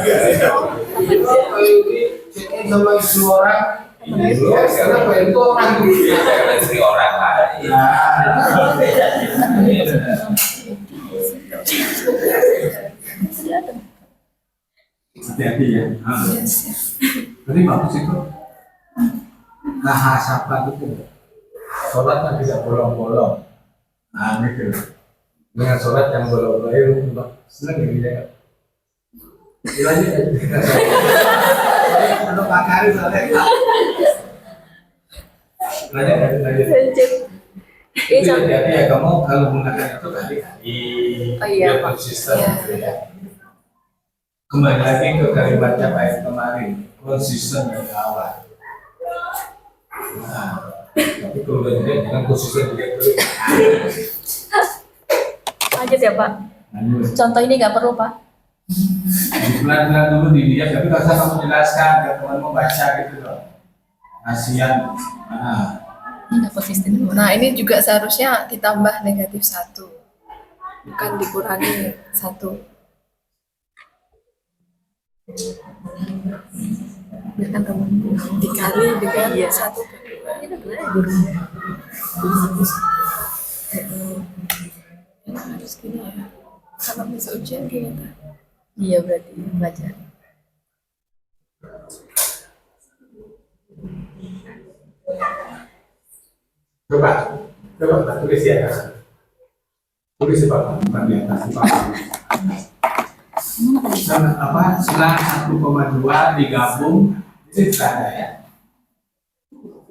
Itu apa ini, check-in sama istri orang, ini kenapa itu orang dulu. istri orang lain. Hati-hati ya. Jadi bagus itu. Kahasapa itu. Sholatnya tidak bolong-bolong. Nah gitu. Dengan sholat yang bolong-bolong itu senang gitu ya. Dilanjut aja. Untuk Pak Karis, Lanjut. Iya, Itu hati-hati ya kamu kalau menggunakan itu kali-kali. Oh, iya, biar Pak. konsisten Iya. gitu ya. Kembali lagi ke kalimatnya Pak yang kemarin, konsisten dari awal. Nah, tapi kalau udah jelek jangan konsisten jelek terus. lanjut ya Pak. Lanjut. Contoh ini nggak perlu Pak. Pelan-pelan dulu dilihat, tapi kalau kamu jelaskan ke temanmu baca gitu loh. Kasihan. Nah, Ini nggak konsisten. Nah, ini juga seharusnya ditambah -1, bukan dikurangi 1. Biarkan kamu. Dikali dengan Iya. 1 per 2. Harus gini ya. Kalau bisa ujian gini kan. Iya berarti belajar. coba Pak tulis di atas. Tulis di Pak, bukan di atas Pak. Selang 1,2 digabung itu tidak ada ya.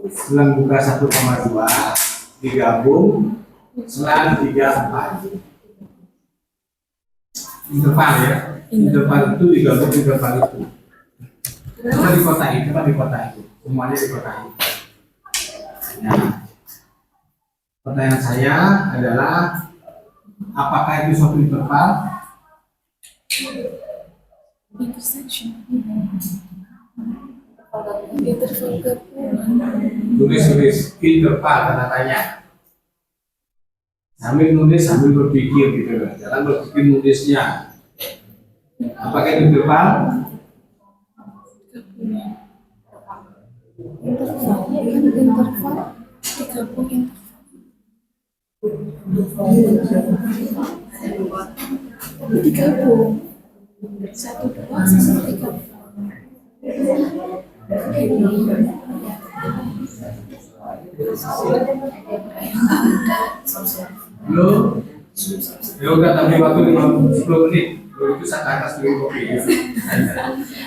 Selang buka 1,2 digabung selang 34. Interval ya. Interval itu digabung interval itu. Coba di kota itu. Semuanya di kota itu. Nah, pertanyaan saya adalah apakah itu suatu interval? Intersection. Interval gabungan. Tulis interval tanda tanya. Sambil nulis sambil berpikir gitu loh. Jangan berpikir nulisnya. Apakah itu interval? Interval digabung digabung 1, 2 sampai 3. Belum? Ya udah tapi waktu 10 menit. Belum itu saya ke atas dulu kopi ya.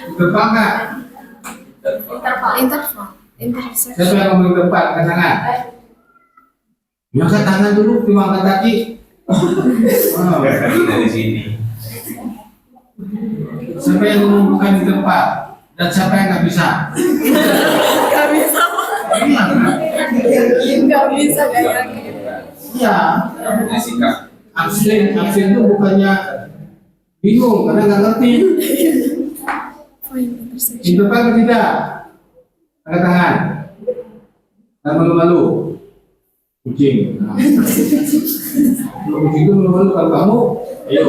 Interval nggak? Interval. Intersection. Siapa yang ngomong interval? Angkat tangan. Ya angkat tangan dulu, terima angkat kaki. Oh. Dari sini. Siapa yang ngomong bukan interval? Dan siapa yang nggak bisa? Gak bisa. Iya kan? Gak bisa kayak Iya. Punya sikap. Absen itu bukannya bingung karena nggak ngerti. Point intersection. Interval atau tidak? Angkat tangan. Dan malu-malu. Kucing. Nah. Kalau kucing itu malu-malu kalau kamu, ayo.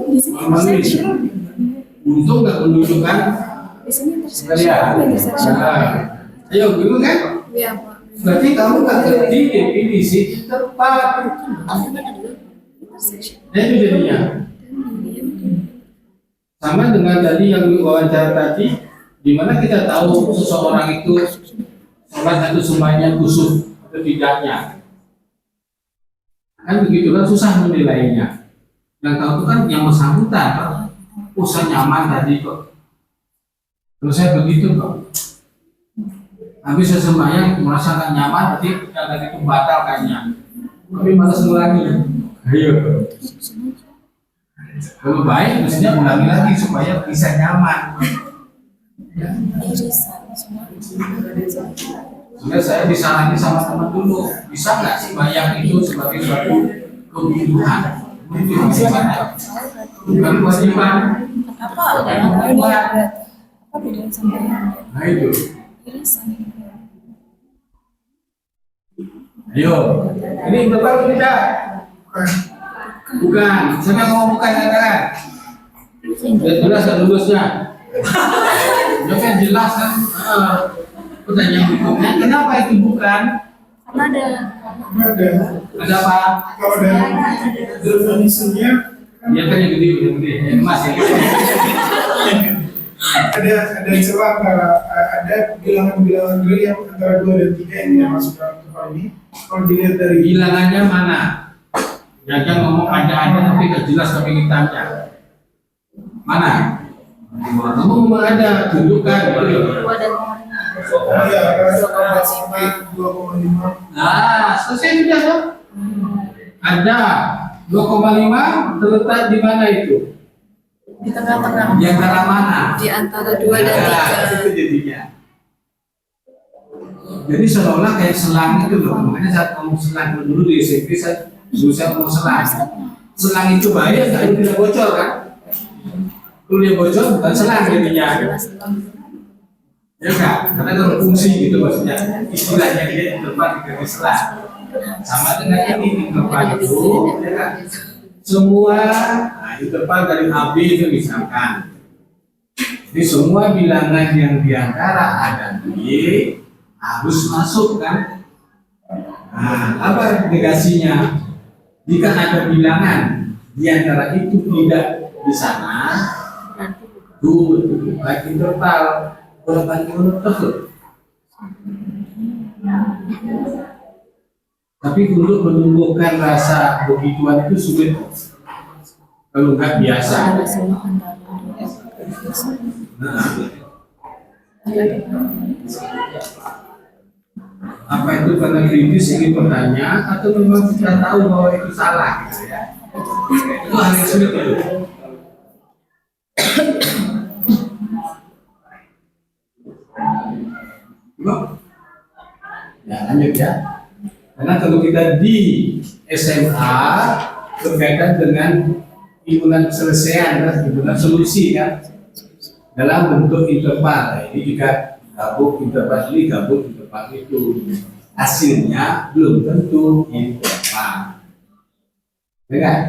Di sini intersection. Untung nggak menunjukkan Di sini intersection. kalian. Intersection. Nah. Ayo, bingung kan? Iya, Pak. Berarti kamu nggak ngerti definisi interval. Intersection. Nah, itu jadinya. Sama dengan tadi yang wawancara tadi, di mana kita tahu seseorang itu sholat itu semuanya khusyuk atau tidaknya. Kan begitu kan susah menilainya. Yang tahu itu kan yang bersangkutan, Pak. Usah nyaman tadi kok. Terus saya begitu kok. Habis saya sembahyang merasakan nyaman, berarti yang tadi itu batal kayaknya. Tapi malas ngulangi. Ayo. Kalau baik, mestinya ulangi lagi supaya bisa nyaman. Ya. Irisan semua. Sehingga saya disalahkan sama teman dulu, bisa nggak sih bayang itu sebagai suatu kebutuhan? Itu gimana? Bukan kewajiban. Apa yang berat? Apa bedanya sama yang Nah itu. irisan? Ayo, ini interval atau tidak? Bukan. Siapa yang ngomong bukan katakan? Sudah jelas kan lulusnya? Ya kan jelas kan? Pertanyaan berikutnya, kenapa itu bukan? Karena ada Ada apa? Kalau dari definisinya Ya kan yang gede, yang emas ya. ada celah antara ada bilangan-bilangan real yang antara 2 dan 3 yang tidak masuk dalam interval ini. Kalau dilihat dari Bilangannya mana? Jangan ngomong ada tapi nggak jelas tapi ditanya. Mana? Kamu ngomong ada, tunjukkan. Gitu. Oh iya, karena sampai 2,5. Nah, selesai sudah toh? Ada 2,5 terletak di mana itu? Di tengah-tengah. Di antara mana? Di antara 2 dan Nah, 3. itu jadinya. Jadi seolah kayak selang itu loh. Makanya saat ngomong selang dulu di SMP saya ngomong selang. Selang itu bahaya kalau tidak bocor kan? Kalau dia bocor bukan selang jadinya. Ya enggak? Karena kalau fungsi gitu maksudnya istilahnya dia di depan diganti selang. Sama dengan ini di depan itu, ya kan? Semua nah, di depan dari AB itu misalkan. Jadi semua bilangan yang di antara A dan B harus masuk kan? Nah, apa negasinya? Jika ada bilangan di antara itu tidak di sana, tuh baik interval berapa terus. Tapi untuk menumbuhkan rasa begituan itu sulit. Kalau nggak biasa. Nah, apa itu karena kritis ingin bertanya atau memang sudah tahu bahwa itu salah gitu ya? Itu hal yang sulit itu. Ya lanjut ya. Karena kalau kita di SMA berkaitan dengan himpunan penyelesaian, himpunan solusi kan, dalam bentuk interval. Nah, ini juga gabung interval ini, gabung interval itu. Hasilnya belum tentu interval. Ya kan?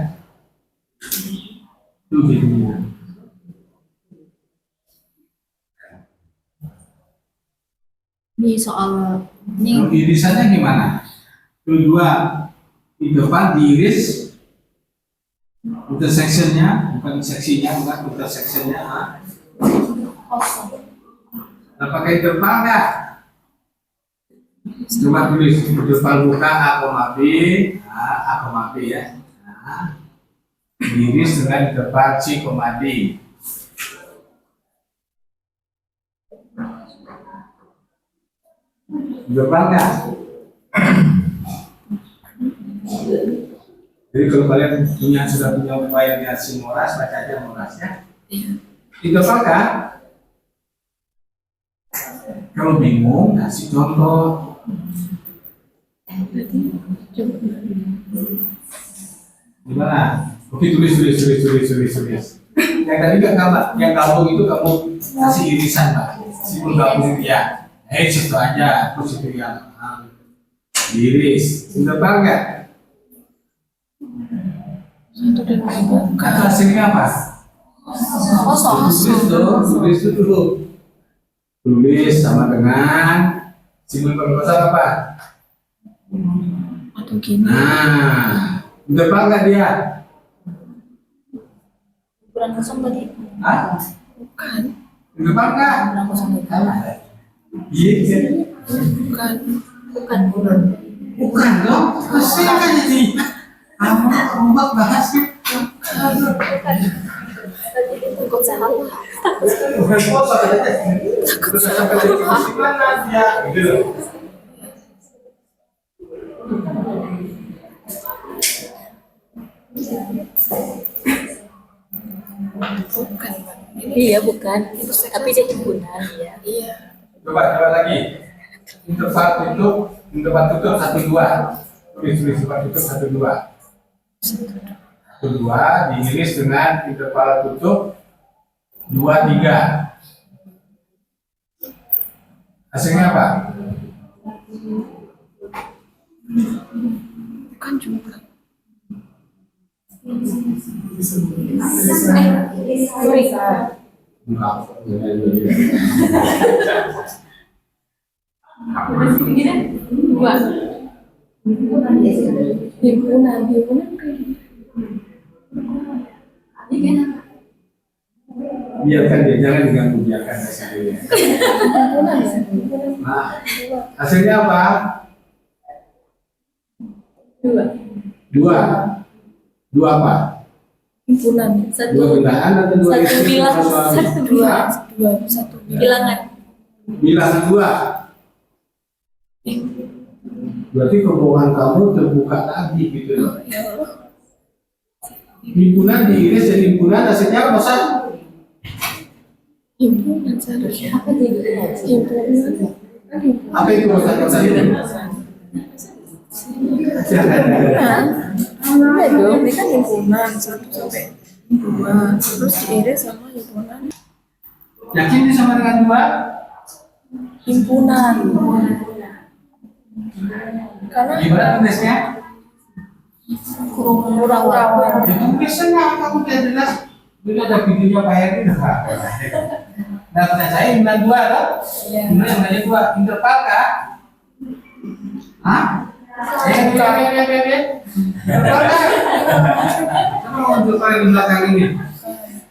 Itu jadinya. Ini soal Kalau irisannya gimana? Kedua interval diiris intersectionnya, bukan seksinya, bukan intersectionnya. Apakah interval nggak? Coba tulis interval buka A, B, A, B ya. Nah, diiris dengan interval C, D. Interval nggak? Jadi kalau kalian sudah punya upaya lihat si Moras, baca aja Morasnya. Interval kan? Kalau bingung, kasih contoh. Gimana? Oke, tulis. Yang tadi nggak gambar, yang gabung itu kamu kasih irisan Pak. Simpul gabung itu ya. Itu aja, terus itu yang diiris. Interval nggak? Kata hasilnya apa? Tulis dulu. Tulis sama dengan simbol perkosaan apa? Atau gini. Nah, interval nggak dia? ukuran kosong tadi. Hah? Bukan. Interval nggak? Ukuran kosong tadi. Iya. Bukan. Bukan dong. Pasti kan jadi. Kamu bahas Takut salah. bukan foto aja. Terus sampai di kesimpulan dia gitu loh. Bukan. Iya bukan. Tapi dia himpunan ya. Iya. Coba lagi. Interval tutup 1-2. Tulis interval tutup 1-2. 1-2 diiris dengan interval tutup 2-3. Hasilnya apa? Bukan juga. Dua. Himpunan Biarkan dia, jangan diganggu, biarkan dia sendiri. Nah, hasilnya apa? Dua apa? himpunan. Dua bendaan atau dua Satu istri? bilang. Dua suami? Satu bilang. Hah? Satu bilangan. Bilangan. bilang 2. Berarti kebohongan kamu terbuka lagi gitu loh. Himpunan diiris jadi himpunan hasilnya apa Sat? Himpunan seharusnya. Himpunan. Apa itu maksud ini? Ada dong, ini kan himpunan 1 sampai 2, terus diiris sama himpunan. Yakin ini sama dengan 2? Himpunan. Karena Gimana tulisnya? kurang rawan. Ya tulisnya kamu tidak jelas. Dulu ada videonya Pak Heri udah nggak apa. Nah, pertanyaan saya himpunan 2 loh. Iya. Himpunan yang banyak 2 interval kah? Hah? Interval kah? Kenapa mau interval yang di belakang ini?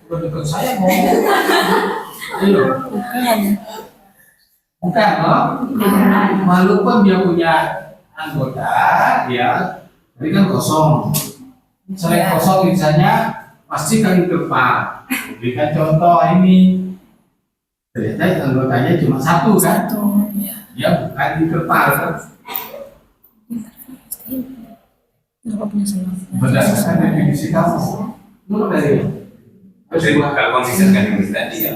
Dekat saya ngomong. Ayo. Bukan loh. Walaupun dia punya anggota, dia tadi kan kosong. Selain kosong misalnya pasti kan interval. Berikan contoh ini. Ternyata anggotanya cuma 1 kan? Ya. Dia bukan interval kan? Nggak punya salah. Berdasarkan definisi kamu. Menurut dari Jadi kalau konsisten kan ini tadi ya.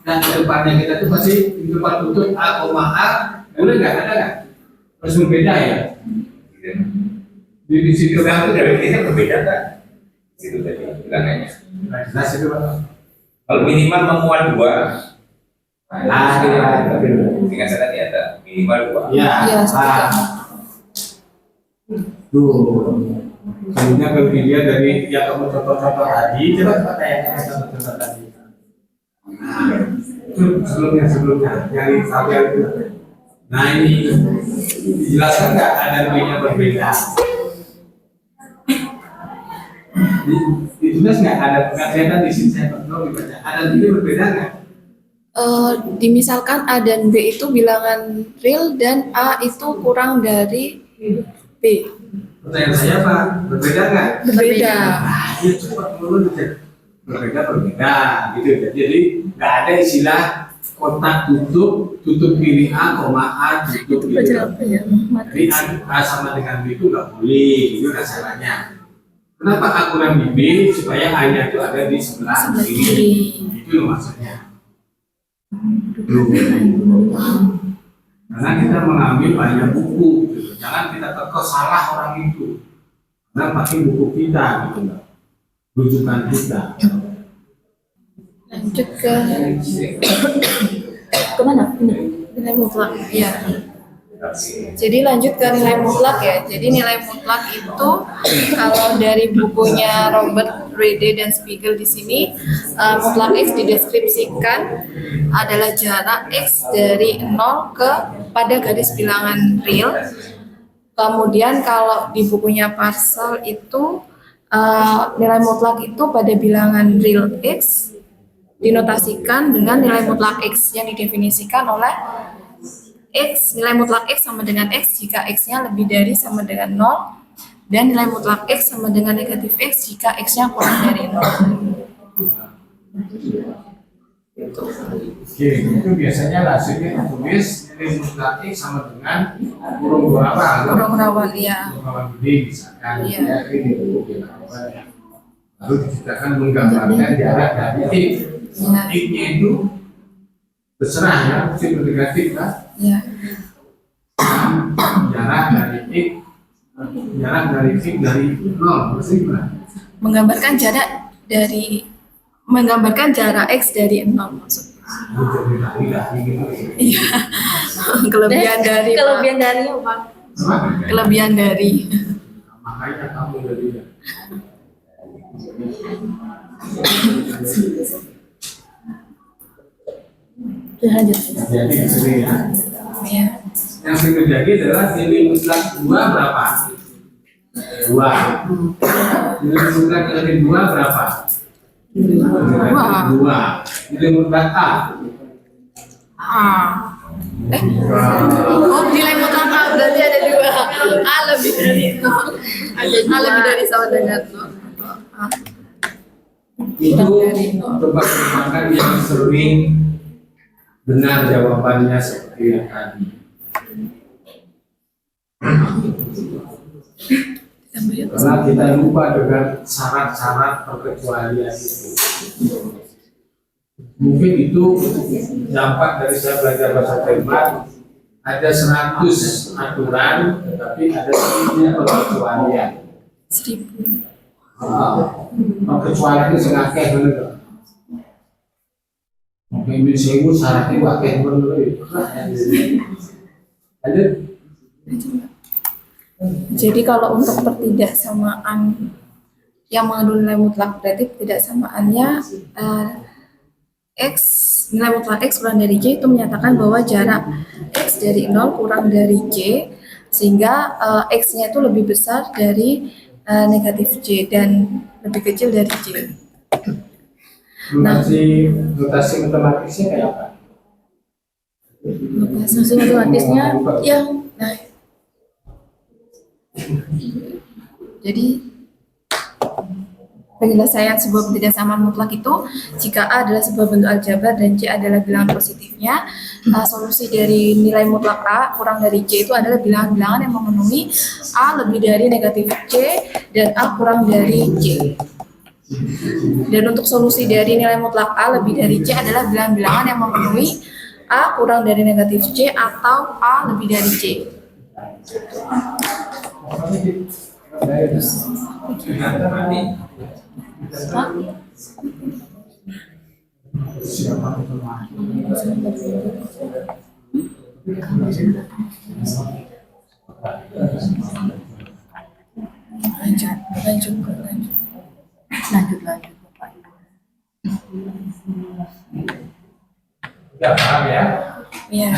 dan depannya kita tuh pasti interval tutup A, A, boleh nggak? Ada nggak? Harus berbeda ya? Definisi Interval interval itu itu dari ini berbeda kan? Itu tadi bilangannya. jelas itu Pak. Kalau minimal memuat 2. Dengan saya tadi ada minimal 2. Ya, Iya, seperti tuh. Sebenarnya kalau dilihat dari yang kamu contoh-contoh tadi, coba tanya contoh-contoh tadi. Itu sebelumnya yang sampai itu. Nah ini dijelaskan nggak ada B-nya berbeda? Ditulis nggak ada nggak kelihatan di sini saya perlu dibaca. Ada B-nya berbeda nggak? Dimisalkan A dan B itu bilangan real dan A itu kurang dari B. Pertanyaan saya Pak, berbeda nggak? Berbeda. Ya cepat dulu berbeda gitu ya. Jadi nggak ada istilah kotak tutup kiri A, tutup kiri A. Jadi A sama dengan B itu nggak boleh, itu dasarnya. Kenapa A kurang di B? Supaya A-nya itu ada di sebelah kiri. Itu maksudnya. Karena kita mengambil banyak buku, gitu. Jangan kita teko salah orang itu. Karena pakai buku kita, gitu loh. Rujukan kita. Lanjut ke Kemana? Ini. nilai mutlak. Ya. Jadi lanjut ke nilai mutlak ya. Jadi nilai mutlak itu kalau dari bukunya Robert, Rede, dan Spiegel di sini mutlak X dideskripsikan adalah jarak X dari 0 ke pada garis bilangan real. Kemudian kalau di bukunya Parcel itu nilai mutlak itu pada bilangan real X dinotasikan dengan nilai mutlak X yang didefinisikan oleh X, nilai mutlak X sama dengan X jika X-nya lebih dari sama dengan 0 dan nilai mutlak X sama dengan negatif X jika X-nya kurang dari 0. Oke, itu biasanya hasilnya tulis nilai mutlak X sama dengan kurung berapa? Kurang rawan, ya. Kurung rawan gede misalkan. Iya. Ya, ini lalu kita akan menggambarkan jarak dari X. Ya. X-nya itu terserah ya, positif negatif kan? Ya. Jarak dari X dari 0 pasti gimana? Menggambarkan jarak X dari 0 maksudnya. Jadi lari gitu. Iya. Kelebihan dari Kelebihan dari apa? Sama? kelebihan dari. Makanya kamu jadi Lanjut. jadi sering ya. Ya. Yang sering terjadi adalah nilai mutlak 2 berapa? 2. Nilai mutlak dari 2 berapa? 2. Nilai mutlak A. Oh, nilai mutlak A berarti ada 2. A lebih dari 0. A lebih dari sama dengan 0. Itu coba pertimbangkan yang sering benar jawabannya seperti yang tadi. Karena kita lupa dengan syarat-syarat perkecualian itu. Mungkin itu dampak dari saya belajar bahasa Jerman. Ada 100 aturan, tetapi ada 1000 perkecualian. 1000. Perkecualian itu sengakeh bener. Mungkin bisa syaratnya wakeh bener. Ada. Jadi kalau untuk pertidaksamaan yang mengandung nilai mutlak, berarti pertidaksamaannya X, nilai mutlak X kurang dari J itu menyatakan bahwa jarak X dari 0 kurang dari J, sehingga X-nya itu lebih besar dari negatif J dan lebih kecil dari J. Notasi matematisnya kayak apa? Notasi matematisnya yang jadi penyelesaian sebuah pertidaksamaan mutlak itu jika A adalah sebuah bentuk aljabar dan J adalah bilangan positifnya, solusi dari nilai mutlak A kurang dari J itu adalah bilangan-bilangan yang memenuhi A lebih dari negatif J dan A kurang dari J. Dan untuk solusi dari nilai mutlak A lebih dari J adalah bilangan-bilangan yang memenuhi A kurang dari negatif J atau A lebih dari J. lanjut Bapak Ibu. Ya, paham ya? Ya.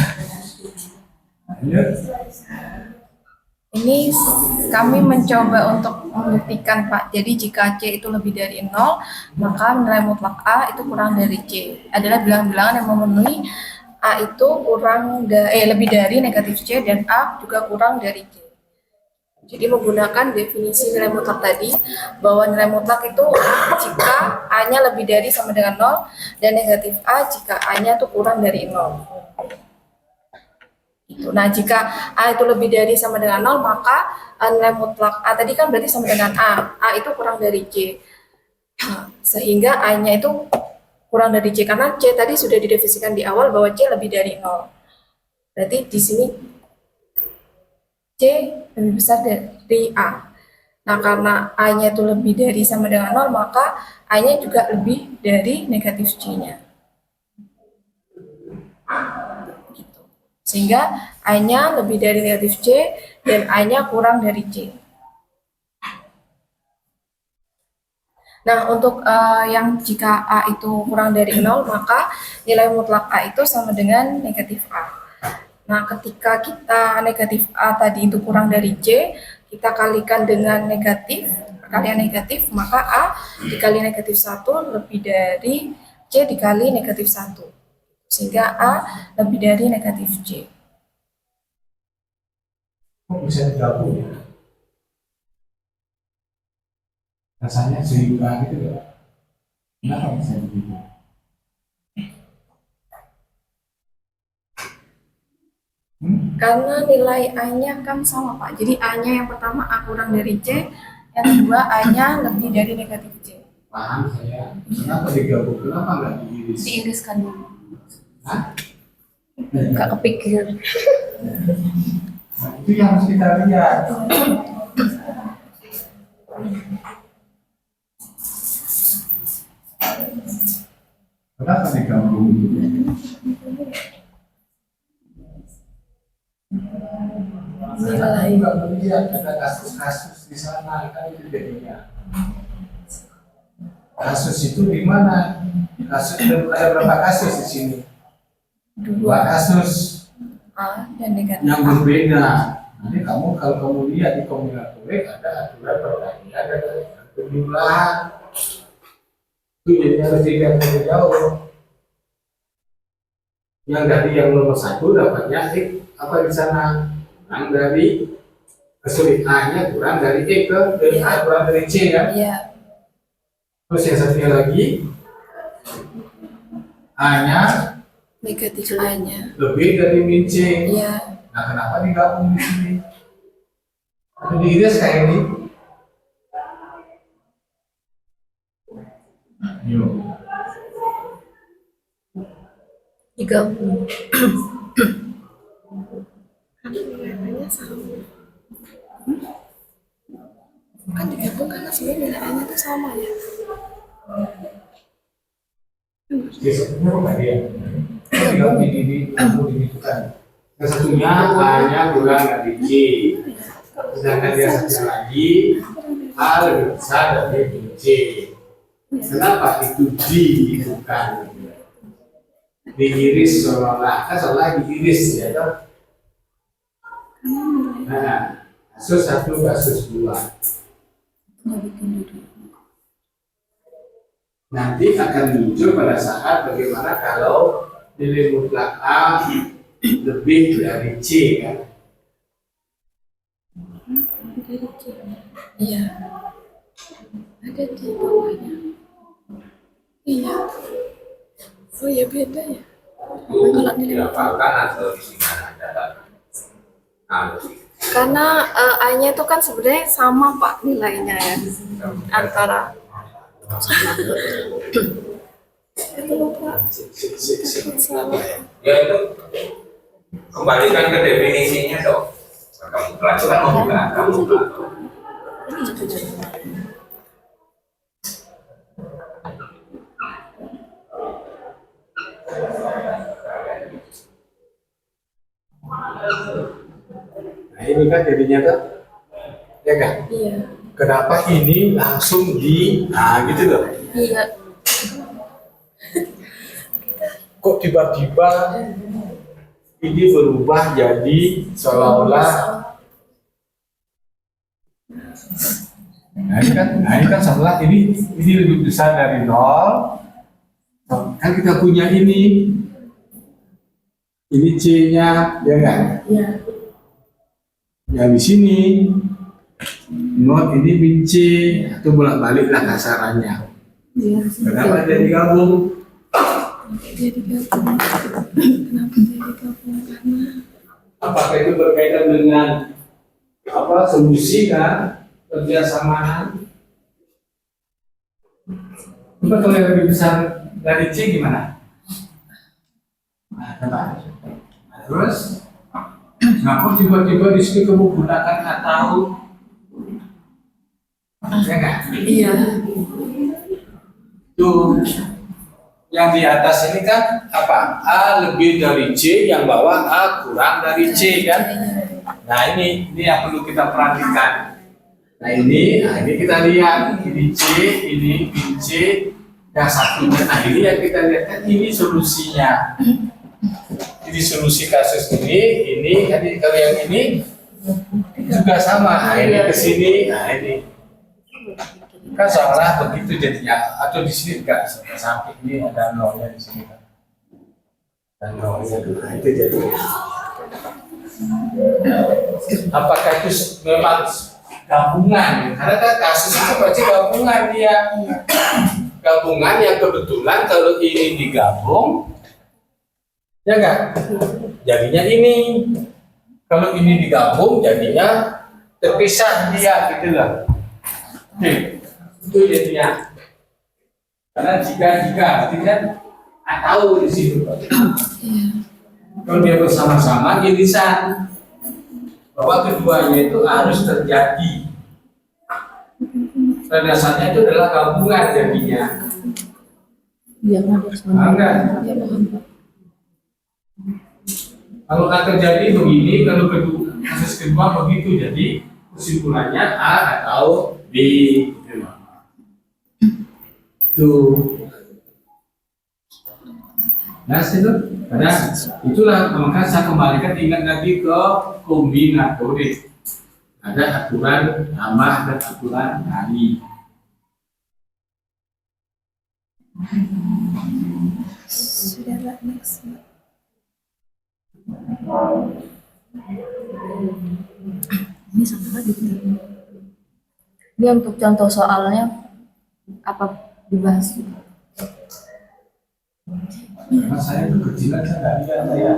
Lanjut. Ini kami mencoba untuk membuktikan Pak. Jadi jika C itu lebih dari 0, maka nilai mutlak A itu kurang dari C. Adalah bilangan-bilangan yang memenuhi A itu lebih dari negatif C dan A juga kurang dari C. Jadi menggunakan definisi nilai mutlak tadi, bahwa nilai mutlak itu jika A-nya lebih dari sama dengan 0 dan negatif A jika A-nya itu kurang dari 0. Nah, jika A itu lebih dari sama dengan 0, maka nilai mutlak A tadi kan berarti sama dengan A itu kurang dari C. Sehingga A-nya itu kurang dari C, karena C tadi sudah didefinisikan di awal bahwa C lebih dari 0. Berarti di sini C lebih besar dari A. Nah, karena A-nya itu lebih dari sama dengan 0, maka A-nya juga lebih dari negatif C-nya. Sehingga A-nya lebih dari negatif C dan A-nya kurang dari C. Nah, untuk yang jika A itu kurang dari 0, maka nilai mutlak A itu sama dengan negatif A. Nah, ketika kita negatif A tadi itu kurang dari C, kita kalikan dengan negatif, perkalian negatif, maka A dikali negatif 1 lebih dari C dikali negatif 1. Sehingga A lebih dari negatif C. Kok bisa digabung ya? Rasanya seimbang gitu ya? Kenapa bisa begitu? Karena nilai A-nya kan sama Pak. Jadi A-nya yang pertama A kurang dari C, yang kedua A-nya lebih dari negatif C. Paham saya. Kenapa digabung? Kenapa nggak diiris? Diiriskan dulu. Hah? Nggak kepikir. Nah, itu yang harus kita lihat. Kenapa digabung? Nilai Nggak melihat ada kasus-kasus di sana, kan itu jadinya. Kasus itu di mana? Kasus ada berapa kasus di sini? 2 kasus A dan negatif yang A. berbeda. Nanti kamu kalau kamu lihat di kombinatorik ada aturan pertanyaan dan penjumlahan. Itu jadi harus dilihat lebih jauh. Yang dari yang nomor 1 dapatnya apa di sana? Kurang dari kesulit A-nya kurang dari E ke A kurang dari C kan? Iya. Terus yang satunya lagi A-nya negatif A-nya. lebih dari min C. Iya. Nah, kenapa digabung di sini? Atau diiris kayak ini? Yuk. digabung. Nilainya sama. Kan digabung karena sebenarnya nilainya itu sama ya. Biasanya apa dia? Tinggal di kamu itu kan. Yang satunya A-nya kurang dari C. Sedangkan dia satu lagi A lebih besar dari C. Kenapa itu bukan diiris seolah-olah, kan seolah diiris ya toh. Nah, kasus 1, kasus 2 nanti akan muncul pada saat bagaimana kalau nilai mutlak A lebih dari C kan. Dari C. Iya. Ada di bawahnya. Iya. Oh ya beda ya. Itu dihafalkan atau di sini ada Karena A-nya itu kan sebenarnya sama Pak nilainya ya. Antara itu loh Pak. Salah. ya itu kembalikan ke definisinya dong. Kamu itu kan membuka kamu Nah ini kan jadinya tuh, ya kan? Iya. Kenapa ini langsung nah gitu loh. Iya. Kok tiba-tiba ini berubah jadi seolah-olah. Nah ini kan seolah ini lebih besar dari 0. Kan kita punya ini C-nya, ya kan? Iya. Yang di sini not ini min C atau bolak-balik lah kasarannya. Iya. Kenapa dia digabung? Dia digabung. Kenapa dia digabung? Karena Apakah itu berkaitan dengan solusi kan kerjasamaan? Coba kalau yang lebih besar dari C gimana? Nah, coba. Nah, terus, kok tiba-tiba di sini kamu gunakan atau? Ya nggak? iya. Tuh, yang di atas ini kan apa? A lebih dari C, yang bawah A kurang dari C kan? Nah ini yang perlu kita perhatikan. Nah ini kita lihat ini C, ini C, yang satunya. Nah ini yang kita lihat kan ini solusinya. Jadi solusi kasus ini kalau yang ini juga sama. Nah ini ke sini, nah ini kan seolah begitu jadinya. Atau di sini enggak sampai ini ada nolnya di sini kan. Dan nolnya itu jadinya. Apakah itu memang gabungan? Karena kan kasus itu pasti gabungan dia. Gabungan yang kebetulan kalau ini digabung, ya enggak? Jadinya ini. Kalau ini digabung, jadinya terpisah dia gitu loh. Oke, itu jadinya. Karena jika berarti kan tahu di situ. Kalau dia bersama-sama, irisan bahwa keduanya itu harus terjadi. Pada dasarnya itu adalah gabungan jadinya. Iya, harus Enggak. Kalau akan terjadi begini, kalau kasus kedua begitu, jadi kesimpulannya A atau B. Itu. Nah, itu karena itulah maka saya kembalikan ingat lagi ke kombinator. Ada aturan tambah dan aturan kali. Sudah lah next. Ini sama lagi. Ini untuk contoh soalnya apa dibahas? Karena saya kekecilan saya nggak lihat saya.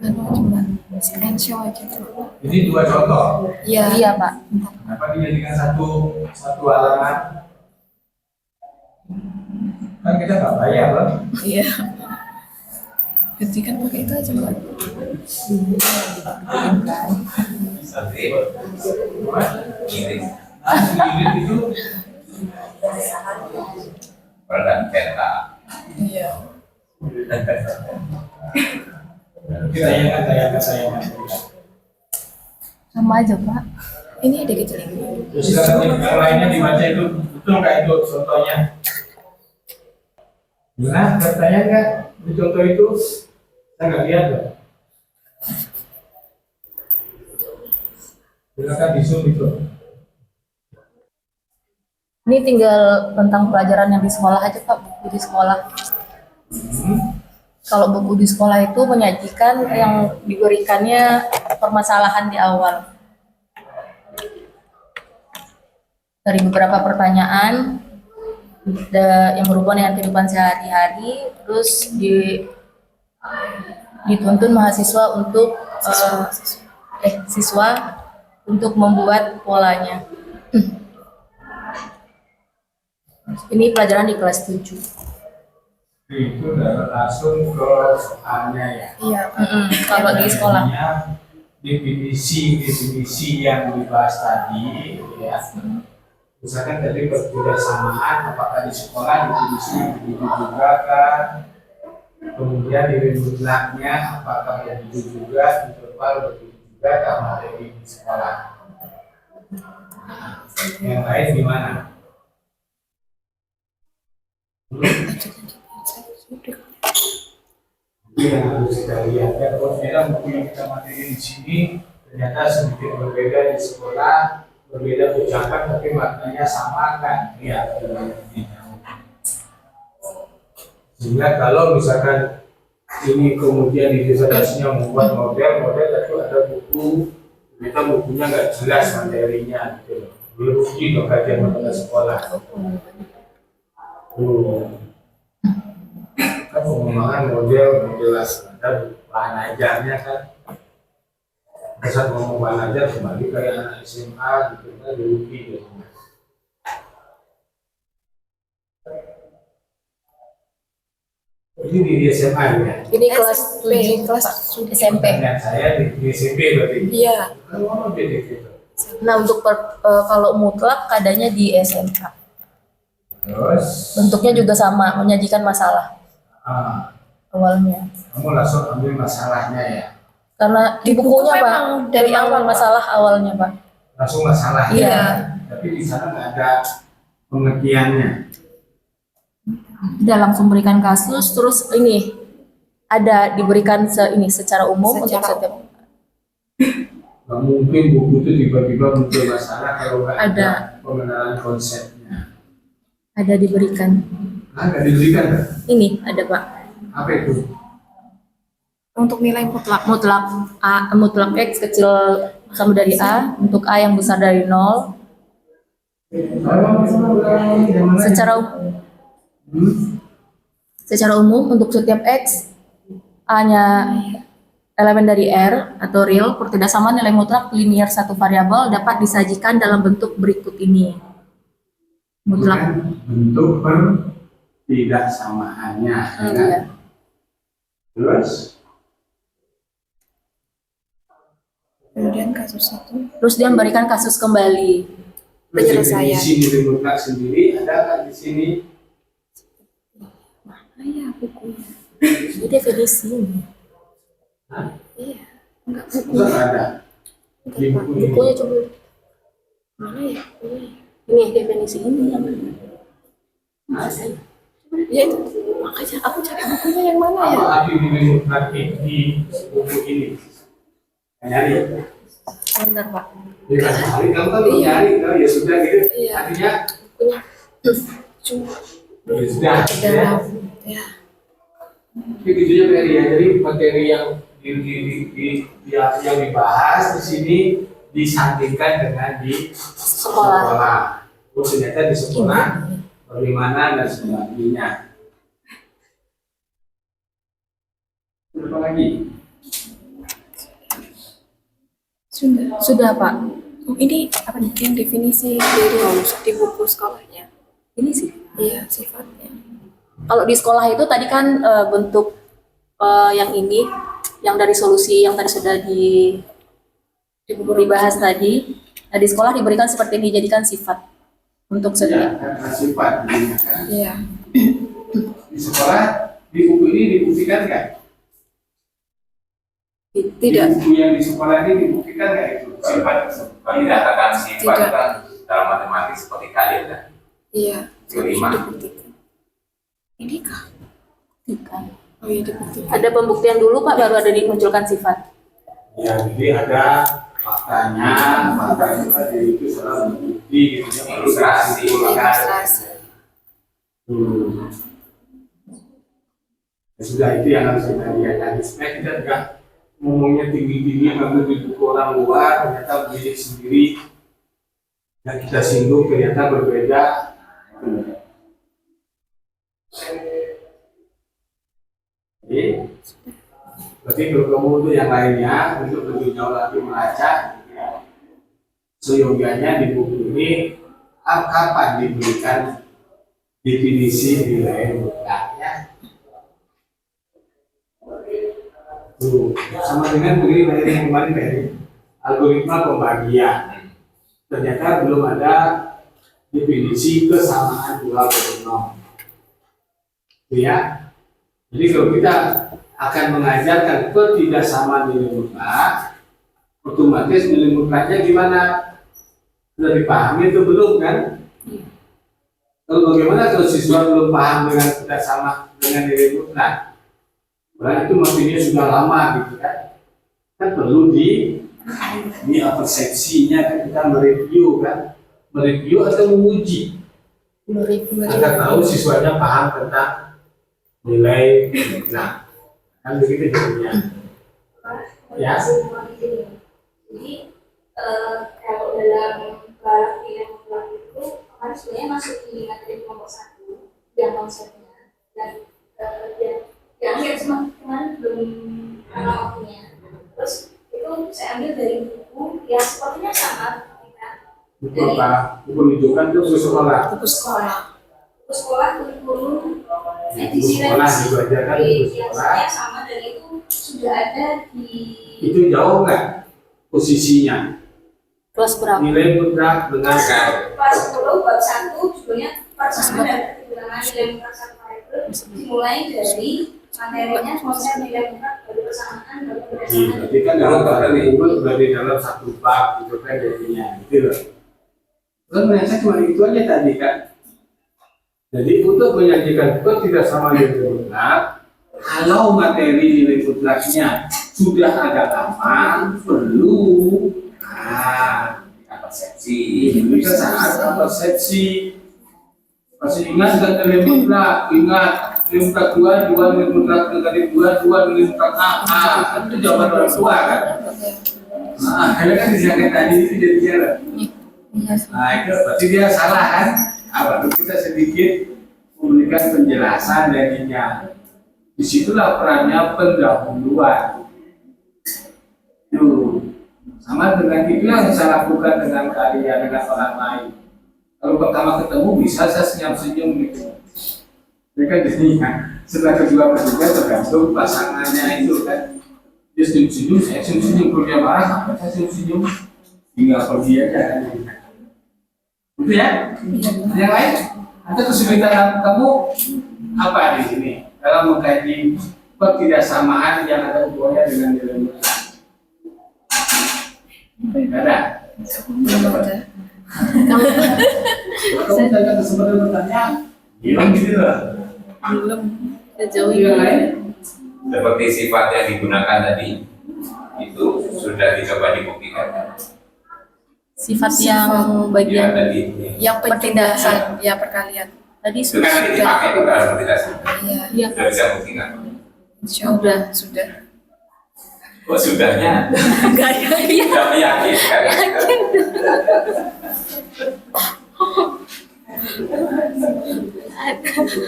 Cuma screenshot aja tuh. Ini dua contoh. Iya. Iya Pak. Kenapa dijadikan satu halaman? Kan kita nggak bayar loh. Iya. Berarti kan pakai itu aja Mbak. Nanti ini Nah, itu produk peta. Iya. tayangan. Sama aja Pak. Ini ada kecilin. Terus silakan yang lainnya dibaca itu betul nggak itu contohnya? Gimana? Bertanya nggak? Di contoh itu saya nggak lihat loh. Silakan di zoom itu. Ini tinggal tentang pelajaran yang di sekolah aja Pak, buku di sekolah. Kalau buku di sekolah itu menyajikan yang diberikannya permasalahan di awal. Dari beberapa pertanyaan yang berhubungan dengan kehidupan sehari-hari, terus dituntun mahasiswa untuk siswa untuk membuat polanya. Ini pelajaran di kelas 7. Itu udah langsung ke soalnya ya. Iya. Kalau di sekolah. Definisi yang dibahas tadi ya. Misalkan tadi kebersamaan apakah di sekolah definisinya begitu juga kan? Kemudian di mutlaknya apakah begitu juga, interval begitu juga kalau ada di sekolah. Yang lain gimana? Yang harus kita lihat ya, kalau ternyata buku yang kita materi di sini ternyata sedikit berbeda di sekolah, berbeda ucapan tapi maknanya sama kan? Iya. Sehingga kalau misalkan ini kemudian di disertasinya membuat model itu ada buku, ternyata bukunya nggak jelas materinya gitu loh. Belum rugi dong kajian materi sekolah. Kan pengembangan model jelas ada bahan ajarnya kan. Saat ngomong bahan ajar kembali kayak anak SMA gitu kan rugi gitu. Ini di SMA ya. Ini kelas 7 kelas SMP. Pertanyaan saya di SMP berarti. Iya. Kan ngomong beda gitu. Nah, untuk kalau mutlak adanya di SMA. Terus Bentuknya juga sama, menyajikan masalah awalnya. kamu langsung ambil masalahnya ya. Karena di bukunya Pak, memang dari dari awal awal, Pak. masalah awalnya Pak. Langsung masalahnya. Iya. Tapi di sana nggak ada pengertiannya. Dia langsung berikan kasus, terus ini ada diberikan secara umum untuk Secara setiap. Nggak mungkin buku itu tiba-tiba muncul masalah kalau nggak ada Ada. pengenalan konsepnya. Ada diberikan. Nah, nggak diberikan kan? Ini ada Pak. Apa itu? Untuk nilai mutlak. Mutlak X kecil sama dari A, untuk A yang besar dari 0. Secara secara umum untuk setiap X A-nya elemen dari R atau real, pertidaksamaan nilai mutlak linear satu variabel dapat disajikan dalam bentuk berikut ini. Mutlak. Bentuk pertidaksamaannya. Ya kan? Iya. Terus Kemudian kasus 1. Terus dia memberikan kasus kembali. Penyelesaian. definisi nilai mutlak sendiri ada kan di sini? Iya, bukunya. Ini definisi. Hah? Iya. Enggak buku. Enggak ada. Di buku ini. Bukunya coba. Mana ya? Ini definisi ini yang Ya itu. Makanya aku cari bukunya yang mana ya? Apa arti nilai mutlak di buku ini? Nyari. Bentar Pak. Ya kan, hari kamu kan nyari, kan? Ya sudah gitu. Iya. Artinya Bukunya. Cuma ya sudah. ke Ya. dalam. Ya. Jadi gitunya materi ya. Jadi materi yang yang dibahas di sini disandingkan dengan di sekolah. Oh, ternyata di sekolah bagaimana dan sebagainya. Apa lagi? Sudah Pak. Oh, ini apa nih yang definisi dari di buku sekolahnya? Ini sih. Iya, sifatnya. Kalau di sekolah itu tadi kan bentuk yang ini, yang dari solusi yang tadi sudah dibahas tadi. Nah, di sekolah diberikan seperti ini, dijadikan sifat untuk Ya, setiap. karena sifat. Kan? Iya. Di sekolah, di buku ini dibuktikan nggak? Tidak. Di buku yang di sekolah ini dibuktikan nggak itu sifat? Kalau dikatakan sifat Tidak. kan dalam matematik seperti kalian kan. Iya. Kelima. Dibuktikan. Ini kah? Bukan. Oh iya, dibuktikan. Ada pembuktian dulu Pak, baru ada dimunculkan sifat. Ya, jadi ada faktanya itu tadi itu salah bukti gitu ya, Ilustrasi. Ilustrasi. Ya, sudah itu yang harus kita lihat tadi. Supaya kita enggak ngomongnya tinggi-tinggi ngambil di buku orang luar, ternyata milik sendiri yang kita singgung ternyata berbeda. Jadi, berarti kalau kamu untuk yang lainnya untuk lebih jauh lagi melacak, seyogianya di buku ini kapan diberikan definisi nilai mutlaknya. Tuh, sama dengan begini dari yang kemarin dari algoritma pembagian. Ternyata belum ada definisi kesamaan dua polinom. Ya. Jadi kalau kita akan mengajarkan ketidaksamaan nilai mutlak, otomatis nilai mutlaknya gimana? Sudah dipahami itu belum kan? Kalau bagaimana kalau siswa belum paham dengan tidak sama dengan nilai mutlak? Berarti itu maksudnya sudah lama gitu kan? Kan perlu di persepsinya kan kita mereview kan? Mereview atau menguji agar tahu siswanya paham tentang nilai mutlak. Kan begitu jadinya. Ya. Jadi kalau dalam barang nilai mutlak itu kan sebenarnya masuk di materi kelompok 1 yang konsepnya dan yang akhir kemarin belum ada waktunya. Terus itu saya ambil dari buku yang sepertinya sama Buku apa? Buku rujukan itu buku sekolah. Buku sekolah. buku sekolah kurikulum Buku sekolah dibacakan buku sekolah. yang sama dan itu sudah ada di Itu jauh nggak posisinya? Kelas berapa? Nilai mutlak dengan pas 10 bab 1 judulnya persamaan dan pertimbangan nilai mutlak satu variabel dimulai dari materinya konsep nilai mutlak dari persamaan dan persamaan. berarti kan dalam bahasa unggul berarti dalam satu bab itu kan jadinya gitu loh. Kan merasa cuma itu aja tadi kan. Jadi untuk menyajikan ketidaksamaan nilai mutlak, kalau materi nilai mutlaknya sudah ada lama, perlu persepsi. ini kan sangat persepsi. Masih ingat nggak nilai mutlak? Ingat nilai mutlak dua nilai mutlak negatif dua nilai mutlak itu jawaban orang tua kan? Karena kan disangka tadi itu jadi jalan. Nah itu berarti dia salah kan? Baru kita sedikit memberikan penjelasan darinya. Disitulah perannya pendahuluan. Sama dengan itu yang saya lakukan dengan kalian, dengan orang lain. Kalau pertama ketemu bisa saya senyum-senyum gitu. Mereka jadinya setelah kedua ketiga tergantung pasangannya itu kan. Dia senyum-senyum, saya senyum-senyum. Kalau dia marah, saya senyum-senyum. Tinggal pergi aja kan. Itu ya? Yang lain? Ada kesulitan kamu apa di sini? Dalam mengkaji ketidaksamaan yang ada hubungannya dengan nilai mutlak. Tidak ada. Belum ada. Kalau kamu tanya kesempatan bertanya, bilang gitu loh. Belum. Sejauh Yang lain? ini Seperti sifat yang digunakan tadi itu sudah dicoba dibuktikan. sifat yang Ya bagian tadi Yang penjelasan, ya perkalian. tadi itu kan nanti dipakai itu kalau tidak Iya. Iya, sudah bisa buktikan. Insya Allah sudah. Oh sudahnya Enggak ya. tidak meyakinkan.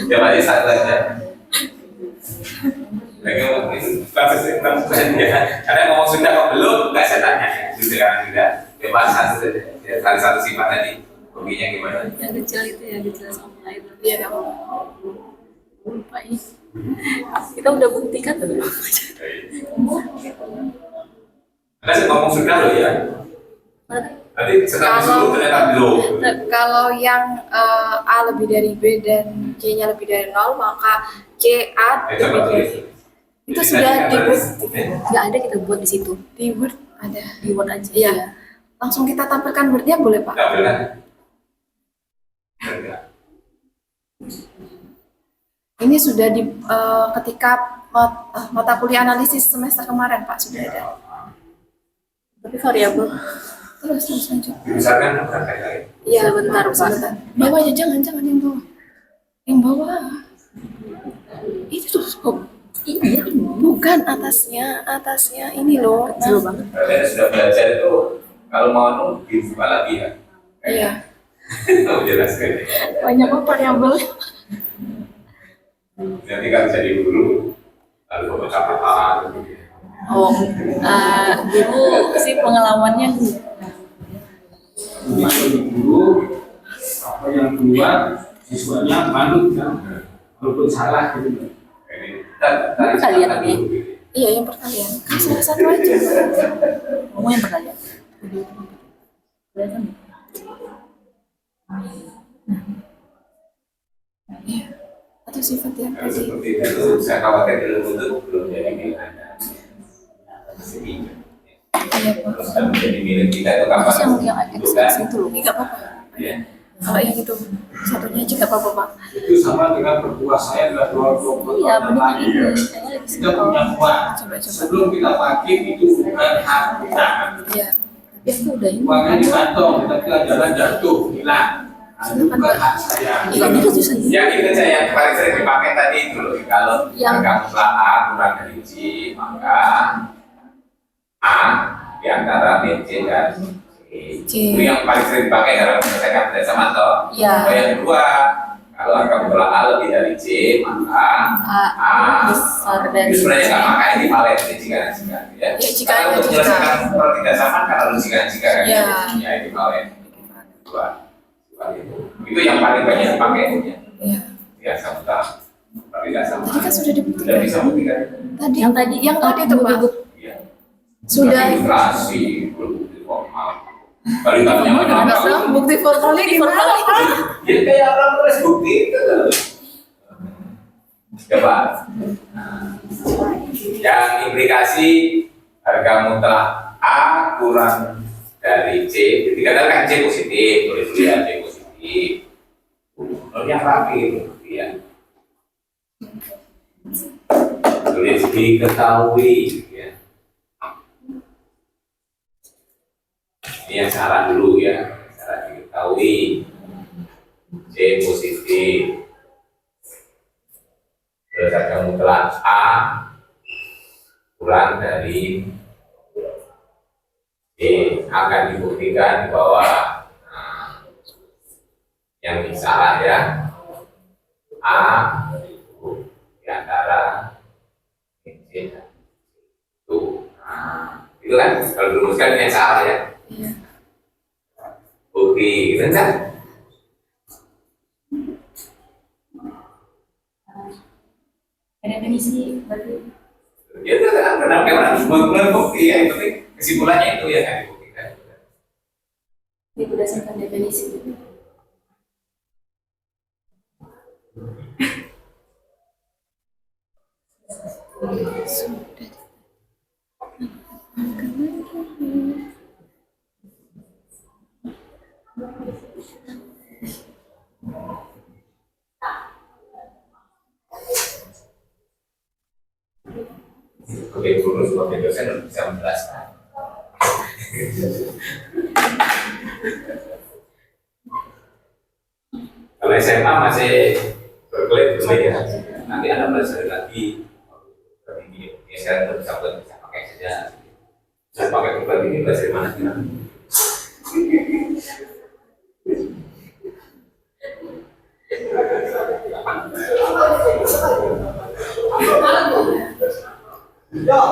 Coba di satu saja. Lagi mungkin 100% ya. Karena ngomong sudah kok belum, nggak saya tanya ya. Sudah. Coba satu sifat tadi. Ruginya gimana? Yang kecil itu yang kecil sama itu. Iya, nggak apa-apa. Lupa ini. Kita udah buktikan tuh. Anda ngomong sudah loh ya. Tadi setelah disuruh ternyata belum. Kalau yang A lebih dari B dan C-nya lebih dari 0, maka C A Coba lebih dari tulis. itu sudah dibuktikan. Nggak ada kita buat di situ. Di Word ada. Di Word aja. Iya. Langsung kita tampilkan Word-nya boleh, Pak? Nggak benar. Enggak. Ini sudah di ketika mata kuliah analisis semester kemarin, Pak, sudah ada. Tapi variabel. Terus lanjut. Misalkan praktek lain. Iya, bentar, Pak. Sebentar. Bawah aja, jangan yang bawah. Yang bawah. Itu tuh, oh, ini bukan atasnya ini loh. Kecil banget. Kalian sudah belajar itu kalau mau dibuka lagi ya. Iya. Tahu jelaskan. Banyak apa variabel? Nanti kan jadi guru lalu pemecah-pecahan. Oh, dulu sih pengalamannya Jadi guru apa yang keluar siswanya manut kan, walaupun salah gitu. Kalian ini. Iya, yang perkalian. Kan salah satu aja. Kamu yang pertanyaan. Kelihatan nggak? Iya. Atau sifat yang Kalau tadi. seperti itu saya khawatir ilmu itu belum jadi milik Anda. Iya, Pak. Terus kalau menjadi milik kita itu kapan? Terus yang ekstras itu loh. Nggak apa-apa. Ya. Kalau yang itu satunya aja nggak apa-apa, Pak. Itu sama dengan berbuah saya adalah dua Iya, benar ini. Kayaknya lagi Kita punya uang. Coba. Sebelum kita pakai itu bukan hak kita. Iya. Ya sudah ini. Uangnya di kantong, tapi jalan jatuh, hilang. Nah, itu bukan hak saya. Iya, ini tuh sendiri. Yang itu saya yang paling sering dipakai tadi itu loh. Kalau Yang- kamu A kurang dari C, maka A di antara B, C dan C. C. Itu yang paling sering dipakai dalam menyelesaikan belajar sama toh. Iya. Yang kedua, kalau angka bola A lebih dari C, maka A besar dari itu sebenarnya nggak maka ini valen jika ya. Ya, jika Karena ada untuk jika. menyelesaikan pertidasamaan kan harus jika kan. Ya. Ya ini valen. Dua. Itu yang paling banyak dipakai ya. Iya. Ya sama pertidasamaan. Tadi kan sudah Sudah dibuktikan. bisa buktikan. Tadi yang tadi itu, Pak. Iya. Sudah. Ilustrasi bukti formal. Paling banyak Masa bukti formalnya gimana? ya kayak orang nulis bukti itu. Coba. Nah, yang implikasi harga mutlak A kurang dari C. Dikatakan C positif, tulis dulu ya C positif. Yang rapi ya. Tulis diketahui ya. Ini yang salah dulu ya, salah diketahui. C positif. Terus harga mutlak A kurang dari C, akan dibuktikan bahwa yang salah ya A itu di antara C dan itu. Itu kan kalau dirumuskan yang salah ya. Iya. Bukti gitu kan? Ada definisi berarti. Ya itu kan benar orang buat bukti ya, yang penting kesimpulannya itu ya kan dibuktikan. Ini berdasarkan definisi. Sebagai guru, sebagai dosen harus bisa menjelaskan. Kalau SMA masih berkelit dulu ya, nanti Anda belajar lagi. Ya sekarang bisa pakai saja. Saya pakai kembali ini belajar mana sih? Ya.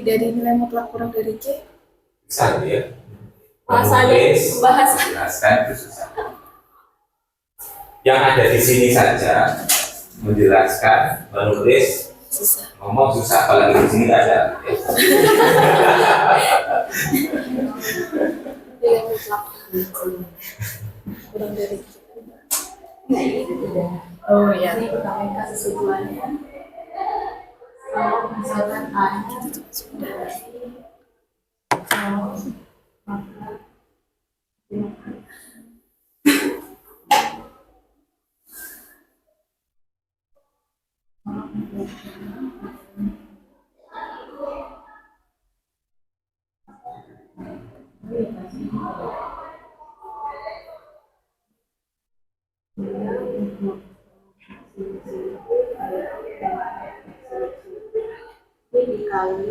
dari nilai mutlak kurang dari C? Bisa ya. Bahasanya, Menulis, bahasa. menjelaskan itu susah. Yang ada di sini saja menjelaskan, menulis, Susah. ngomong susah, apalagi di sini nggak ada. Nilai mutlak kurang dari C. Nah, ini tidak. Oh ya. Ini utamakan kesesuaiannya. Kalau misalkan A ini dikali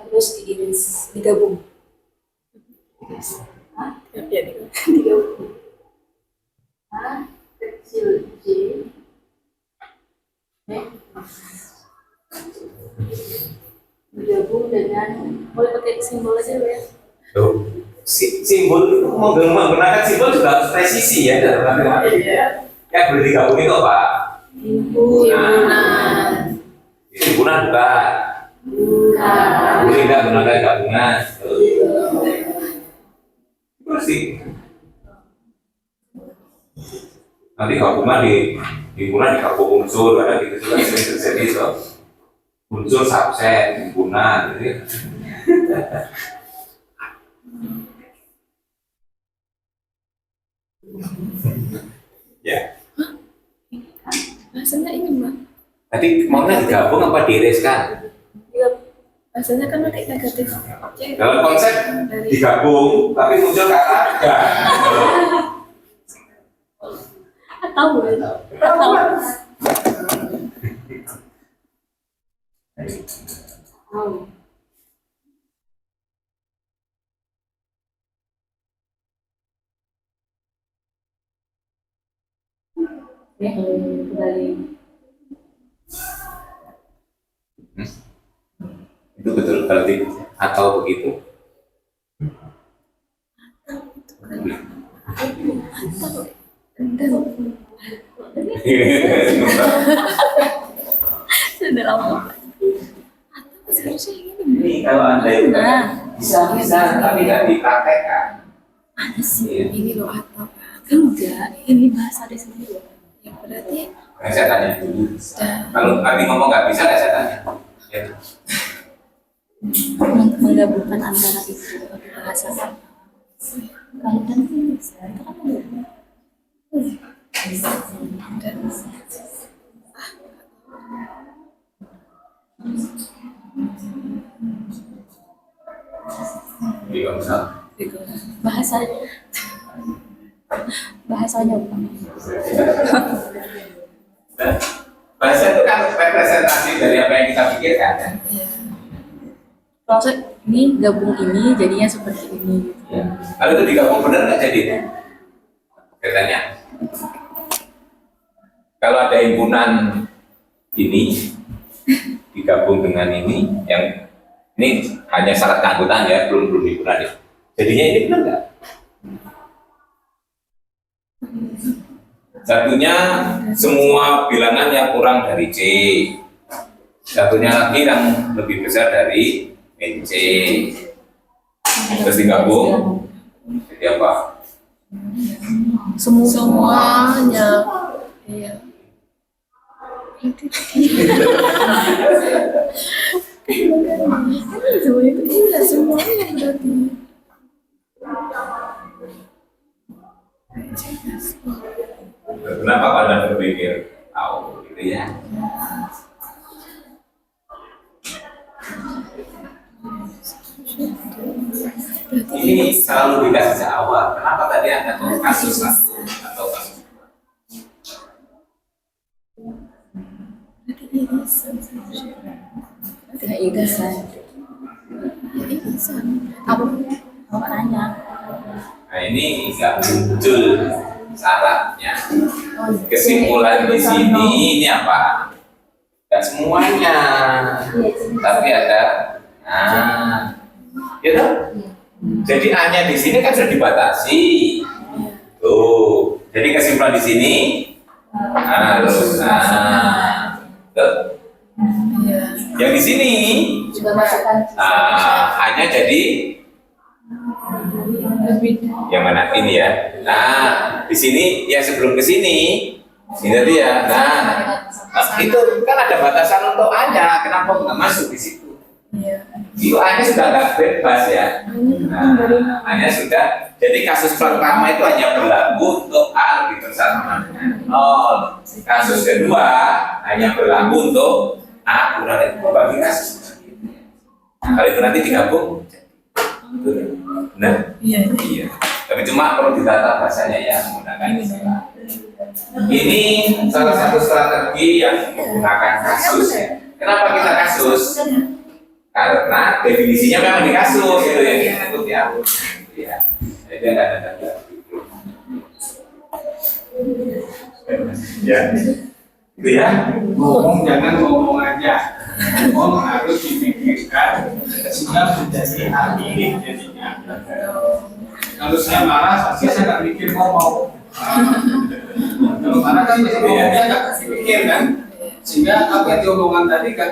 terus diiris digabung. Ya, nih. Digabung. A kecil J digabung dengan, boleh pakai simbol aja ya. Tuh, simbol itu menggunakan simbol juga harus presisi ya dalam matematika. Ya boleh digabung itu apa? Himpunan. Himpunan bukan. Boleh nggak gunakan gabungan? Terus sih. Nanti gabungan di himpunan digabung unsur, ada gitu juga sering terjadi tuh. Unsur subset himpunan, gitu ya. Ya, Bahasanya ini, Mbak. tadi maunya digabung apa diiriskan? Bahasanya kan pakai negatif C. Dalam konsep Dari digabung, tapi muncul kata enggak. Atau ya, kembali. Itu betul berarti atau begitu. sudah lama. Seharusnya ini. Ini kalau anda itu bisa tapi nggak dipraktekkan. Ada sih. Iya. Ini loh atau Enggak, ini bahasa di sini. ya berarti Nah, saya tanya dulu. Kalau nanti ngomong nggak bisa nggak saya tanya. Ya. Menggabungkan antara itu bahasa. Kalau dan ini bisa, itu kan menggabung. dan Jadi kalau misal Bahasanya. Bahasanya bukan. bahasa itu kan representasi dari apa yang kita pikirkan kan. ya Maksud ini gabung ini jadinya seperti ini. Ya. Kalau itu digabung benar nggak jadi? Katanya. Kalau ada himpunan ini digabung dengan ini, yang ini hanya syarat keanggotaan ya, belum himpunan ya. Jadinya ini benar nggak? Satunya semua bilangan yang kurang dari C. Satunya lagi yang lebih besar dari NC. Terus digabung jadi apa? semuanya iya iya semuanya berarti Kenapa kalian berpikir tahu gitu ya? Ini selalu dikasih jawab. Kenapa tadi anda tuh kasus satu atau kasus? berarti ini Nah, bisa. Ya, bisa. Apa? Bapak nanya. Nah ini nggak muncul syaratnya. Oh, Kesimpulan di sini ini apa? Tidak semuanya, tapi ada. Nah, gitu. Jadi hanya di sini kan sudah dibatasi. Tuh. Jadi kesimpulan di sini harus. Tuh. Iya. Yang di sini Juga masukkan. hanya jadi yang mana ini ya. Nah, di sini yang sebelum ke sini tadi ya. Nah, itu kan ada batasan untuk hanya. Kenapa nggak masuk di situ? Iya. Itu hanya sudah nggak bebas ya. Nah, hanya sudah. Jadi kasus pertama itu hanya berlaku untuk A lebih besar sama dengan 0. Kasus kedua hanya berlaku untuk A kurang dari 2 bagi kasus. Nah, kalau itu nanti digabung, benar? Iya. Iya. Tapi cuma perlu ditata bahasanya ya menggunakan istilah. Ini salah satu strategi yang menggunakan kasus ya. Kenapa kita kasus? Karena definisinya memang di kasus itu yang disebut ya. Ya. Jadi ada. Ya. Itu ya. Ngomong jangan ngomong aja. Ngomong harus dipikirkan sehingga menjadi hati jadinya. Kalau saya marah, pasti saya nggak mikir ngomong. Kalau marah kan mesti ngomongnya nggak pikir kan, sehingga apa yang diomongan tadi kan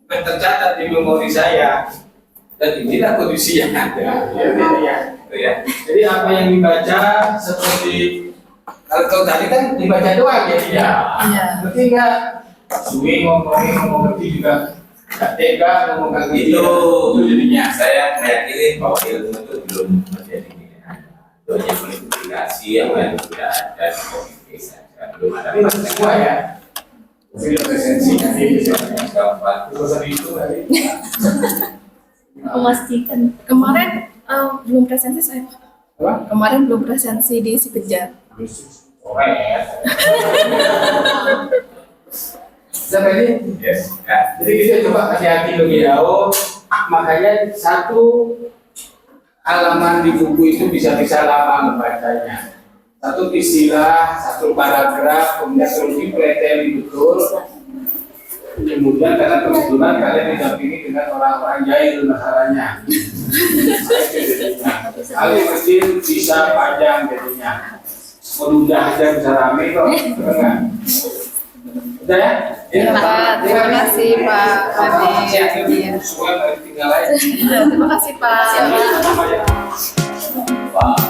tercatat di memori saya. Dan inilah kondisi yang ada. Ya. Jadi apa yang dibaca seperti kalau tadi kan dibaca doang ya. Iya. Berarti nggak suwi ngomong ngerti juga nggak tega ngomong kayak gitu. Itu jadinya saya meyakini bahwa ilmu itu belum menjadi pilihan. Itu hanya modifikasi apa yang sudah ada di komite saja. Belum ada Tapi masih semua ya. Tidak presensinya di keempat. urusan itu tadi. Memastikan. Kemarin belum presensi saya. Apa? Kemarin belum presensi di si Kejar. Keren. Sampai ini. Yes. Ya. Jadi kita coba hati-hati lebih jauh. Makanya satu halaman di buku itu bisa lama membacanya. Satu istilah, satu paragraf, kemudian terus dipreteli betul. Kemudian karena kebetulan kalian didampingi dengan orang-orang jahil masalahnya. Kali kecil bisa panjang jadinya. Mudah aja bisa rame kok. Betul nggak? Udah ya? Terima kasih Pak Ade. Iya. Semua tinggal aja. Terima kasih Pak. Wah.